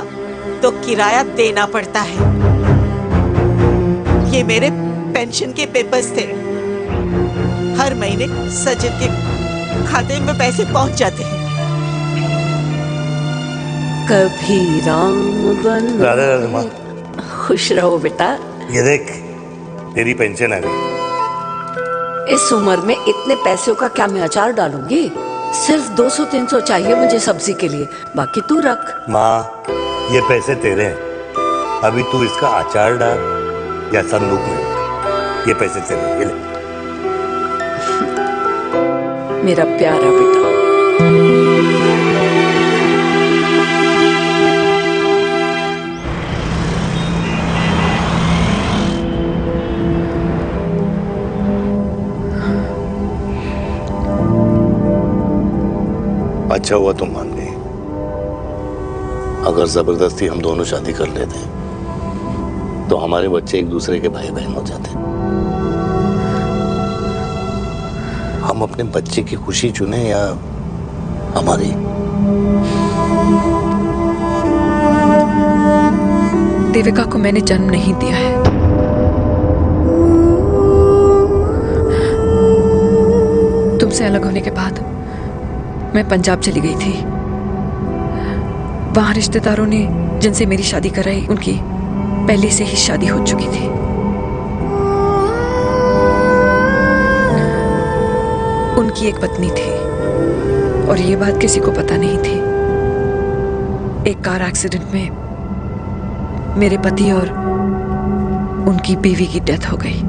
तो किराया देना पड़ता है। ये मेरे पेंशन के पेपर्स थे, हर महीने सचिन के खाते में पैसे पहुंच जाते हैं। कभी राम बन। राधे राधे माँ। खुश रहो बेटा। ये देख, तेरी पेंशन आ गई। इस उम्र में इतने पैसों का क्या मैं अचार डालूंगी? सिर्फ 200-300 चाहिए मुझे सब्जी के लिए, बाकी तू रख। माँ, ये पैसे तेरे हैं, अभी तू इसका अचार डाल या संदूक में रख। ये पैसे तेरे हैं, ये ले। मेरा प्यारा बेटा। अच्छा हुआ तुम मान गई, अगर जबरदस्ती हम दोनों शादी कर लेते तो हमारे बच्चे एक दूसरे के भाई बहन हो जाते। हम अपने बच्चे की खुशी चुने या हमारी? देविका को मैंने जन्म नहीं दिया है। तुमसे अलग होने के बाद मैं पंजाब चली गई थी। वहां रिश्तेदारों ने जिनसे मेरी शादी कराई, उनकी पहले से ही शादी हो चुकी थी। उनकी एक पत्नी थी और ये बात किसी को पता नहीं थी। एक कार एक्सीडेंट में मेरे पति और उनकी बीवी की डेथ हो गई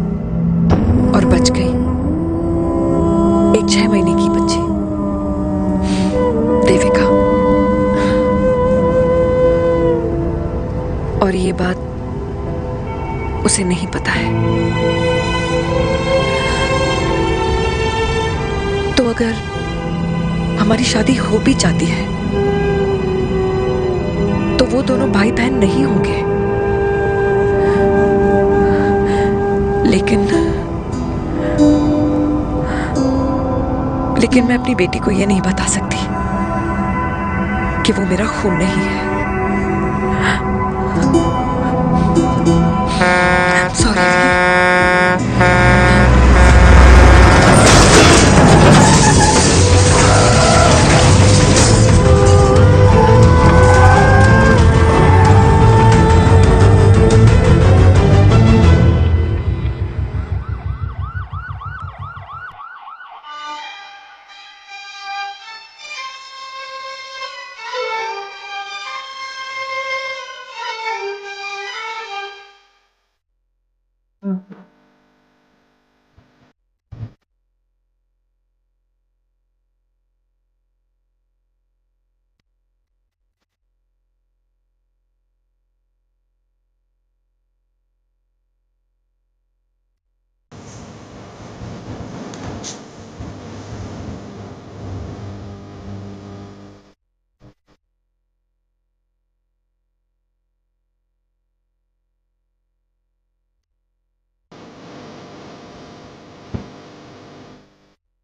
और बच गई एक 6 महीने की बच्ची, देविका। और ये बात उसे नहीं पता है। तो अगर हमारी शादी हो भी जाती है तो वो दोनों भाई बहन नहीं होंगे। लेकिन मैं अपनी बेटी को ये नहीं बता सकती कि वो मेरा खून नहीं है। सॉरी।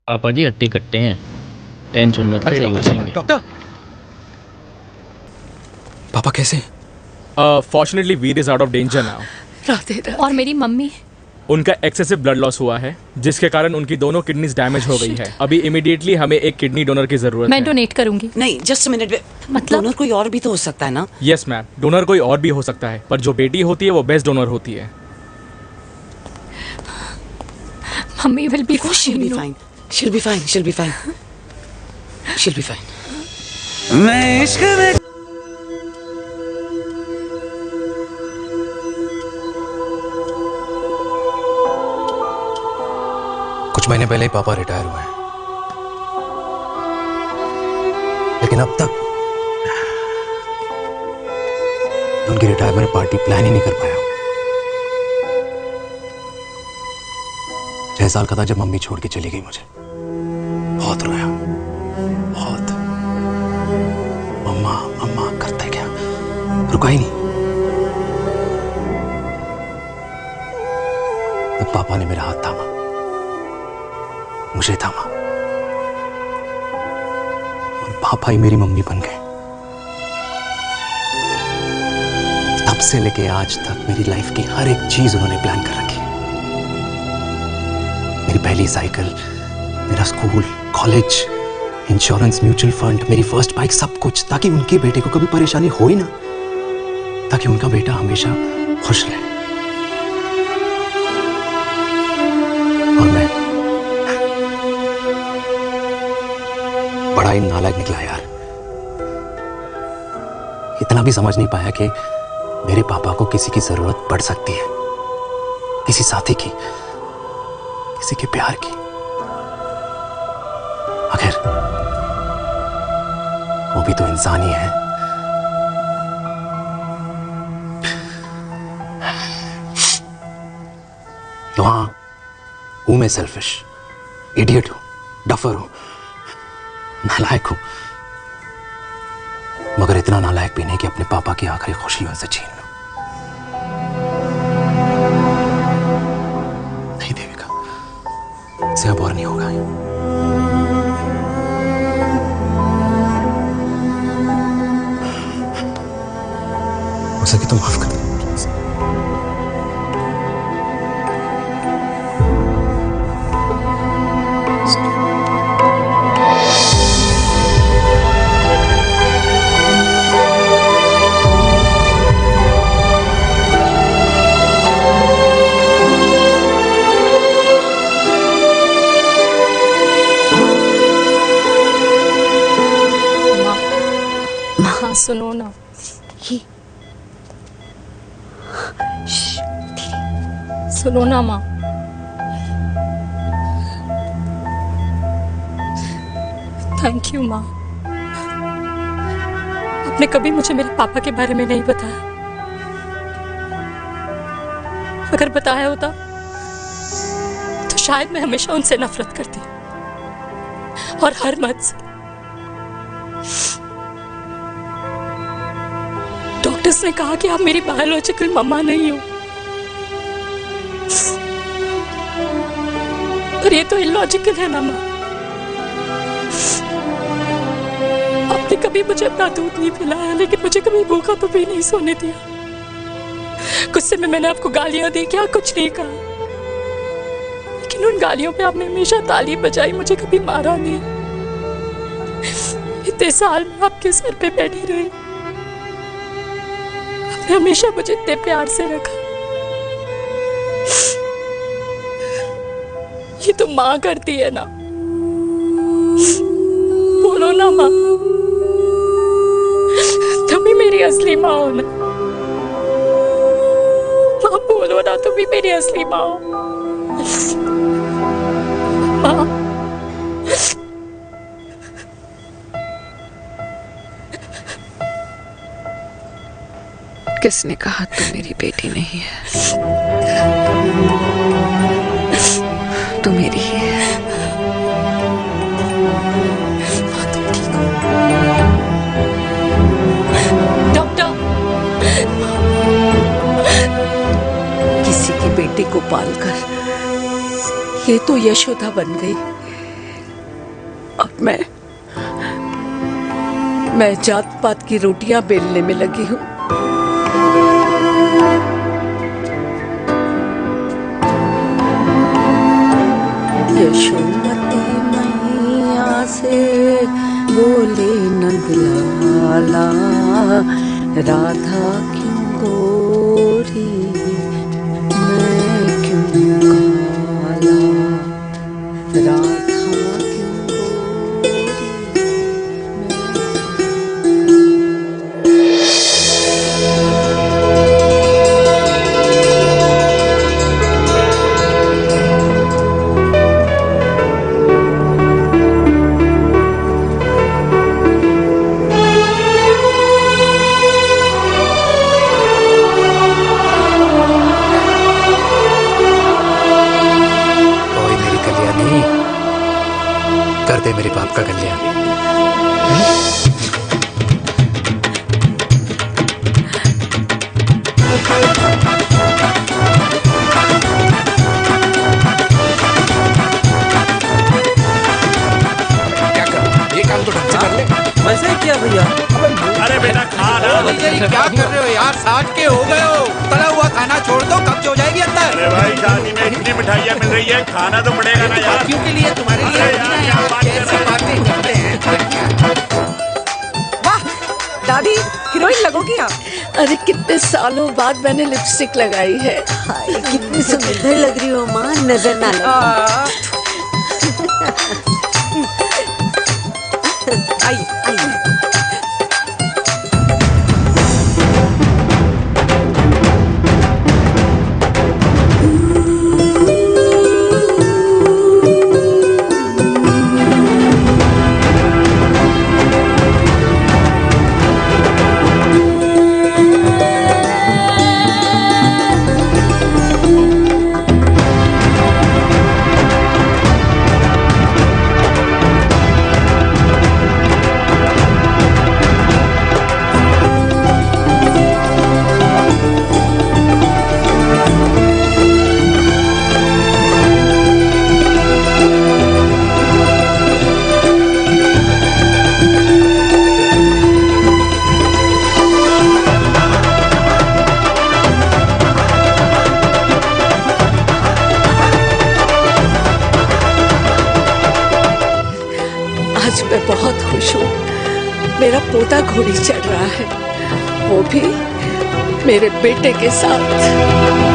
पापा जी हट्टी कट्टे हैं, टेंशन मत सही हो जाएंगे। डॉक्टर, पापा कैसे? Fortunately Veer is out of danger now. और मेरी मम्मी? उनका एक्सेसिव ब्लड लॉस हुआ है जिसके कारण उनकी दोनों किडनीज डैमेज हो गई है। अभी इमीडिएटली हमें एक किडनी डोनर की जरूरत है। मैं डोनेट करूंगी। नहीं, जस्ट मिनट। मतलब डोनर कोई और भी तो हो सकता है ना? यस मैम, डोनर कोई और भी हो सकता है, पर जो बेटी होती है वो बेस्ट डोनर होती है। Mummy will be fine. She'll be fine. She'll be fine. She'll be fine. मैं इश्क में कुछ महीने पहले ही पापा रिटायर हुए हैं। लेकिन अब तक उनकी रिटायरमेंट पार्टी प्लान ही नहीं कर पाया। 6 साल का था जब मम्मी छोड़ के चली गई मुझे। बहुत रोया, बहुत। मम्मा मम्मा करते क्या, रुका ही नहीं। तब पापा ने मेरा हाथ थामा, मुझे थामा, और पापा ही मेरी मम्मी बन गए। तब से लेके आज तक मेरी लाइफ की हर एक चीज उन्होंने प्लान कर रखी है। मेरी पहली साइकिल, मेरा school, college, insurance, mutual fund, मेरी फर्स्ट बाइक, सब कुछ, ताकि उनके बेटे को कभी परेशानी हो ही ना, ताकि उनका बेटा हमेशा खुश रहे। और मैं बड़ा ही नालायक निकला यार। इतना भी समझ नहीं पाया कि मेरे पापा को किसी की जरूरत पड़ सकती है, किसी साथी की, किसी के प्यार की। आखिर वो भी तो इंसान ही है। तो हाँ, हूं मैं सेल्फिश, इडियट हूं, डफर हूं, नालायक हूं, मगर इतना नालायक भी नहीं कि अपने पापा की आखिरी खुशी उनसे छीन लूं। नहीं देविका, इससे अब और नहीं होगा। हो सके तो माफ कर दो प्लीज। हाँ सुनो ना, सुनो ना माँ। थैंक यू माँ, आपने कभी मुझे मेरे पापा के बारे में नहीं बताया। अगर बताया होता तो शायद मैं हमेशा उनसे नफरत करती, और हर मत से। डॉक्टर्स ने कहा कि आप मेरी बायोलॉजिकल मम्मा नहीं हो, पर ये तो इलॉजिकल है ना माँ। आपने कभी मुझे अपना दूध नहीं पिलाया, लेकिन मुझे कभी भूखा तो भी नहीं सोने दिया। गुस्से में मैंने आपको गालियां दी, क्या कुछ नहीं कहा, लेकिन उन गालियों पे आपने हमेशा ताली बजाई, मुझे कभी मारा नहीं। इतने साल में आपके सर पे बैठी रही, आपने हमेशा मुझे इतने प्यार से रखा। ये तो माँ करती है ना, बोलो ना माँ, तुम ही मेरी असली माँ हो ना। माँ बोलो ना, तुम ही मेरी असली माँ हो। माँ किसने कहा तू मेरी बेटी नहीं है? तू मेरी ही है। डॉक्टर, किसी की बेटी को पालकर ये तो यशोदा बन गई। अब मैं जात पात की रोटियां बेलने में लगी हूँ। यशोमती मैया से बोले नंदलाला, राधा क्यों गोरी मैं क्यों काला, राधा दे मेरे बाप का कल्याण। क्या कर, ये काम तो ढंग से कर ले। वैसे क्या भैया? अरे बेटा खा ना। क्या कर रहे हो यार? 60 के हो गए हो, तला हुआ खाना छोड़ दो, कब्ज हो जाएगी अंदर। अरे भाई शादी में इतनी मिठाइयाँ मिल रही है, खाना तो पड़ेगा ना यार। क्यों के लिए तुम्हारे लिए कैसी बातें करते हैं। वाह दादी, हीरोइन लगोगी आप। अरे कितने सालों बाद मैंने लिपस्टिक लगाई है। हाय, कितनी सुंदर लग रही हो माँ, नजर ना लगे। आइए आइए। आज मैं बहुत खुश हूँ। मेरा पोता घोड़ी चढ़ रहा है, वो भी मेरे बेटे के साथ।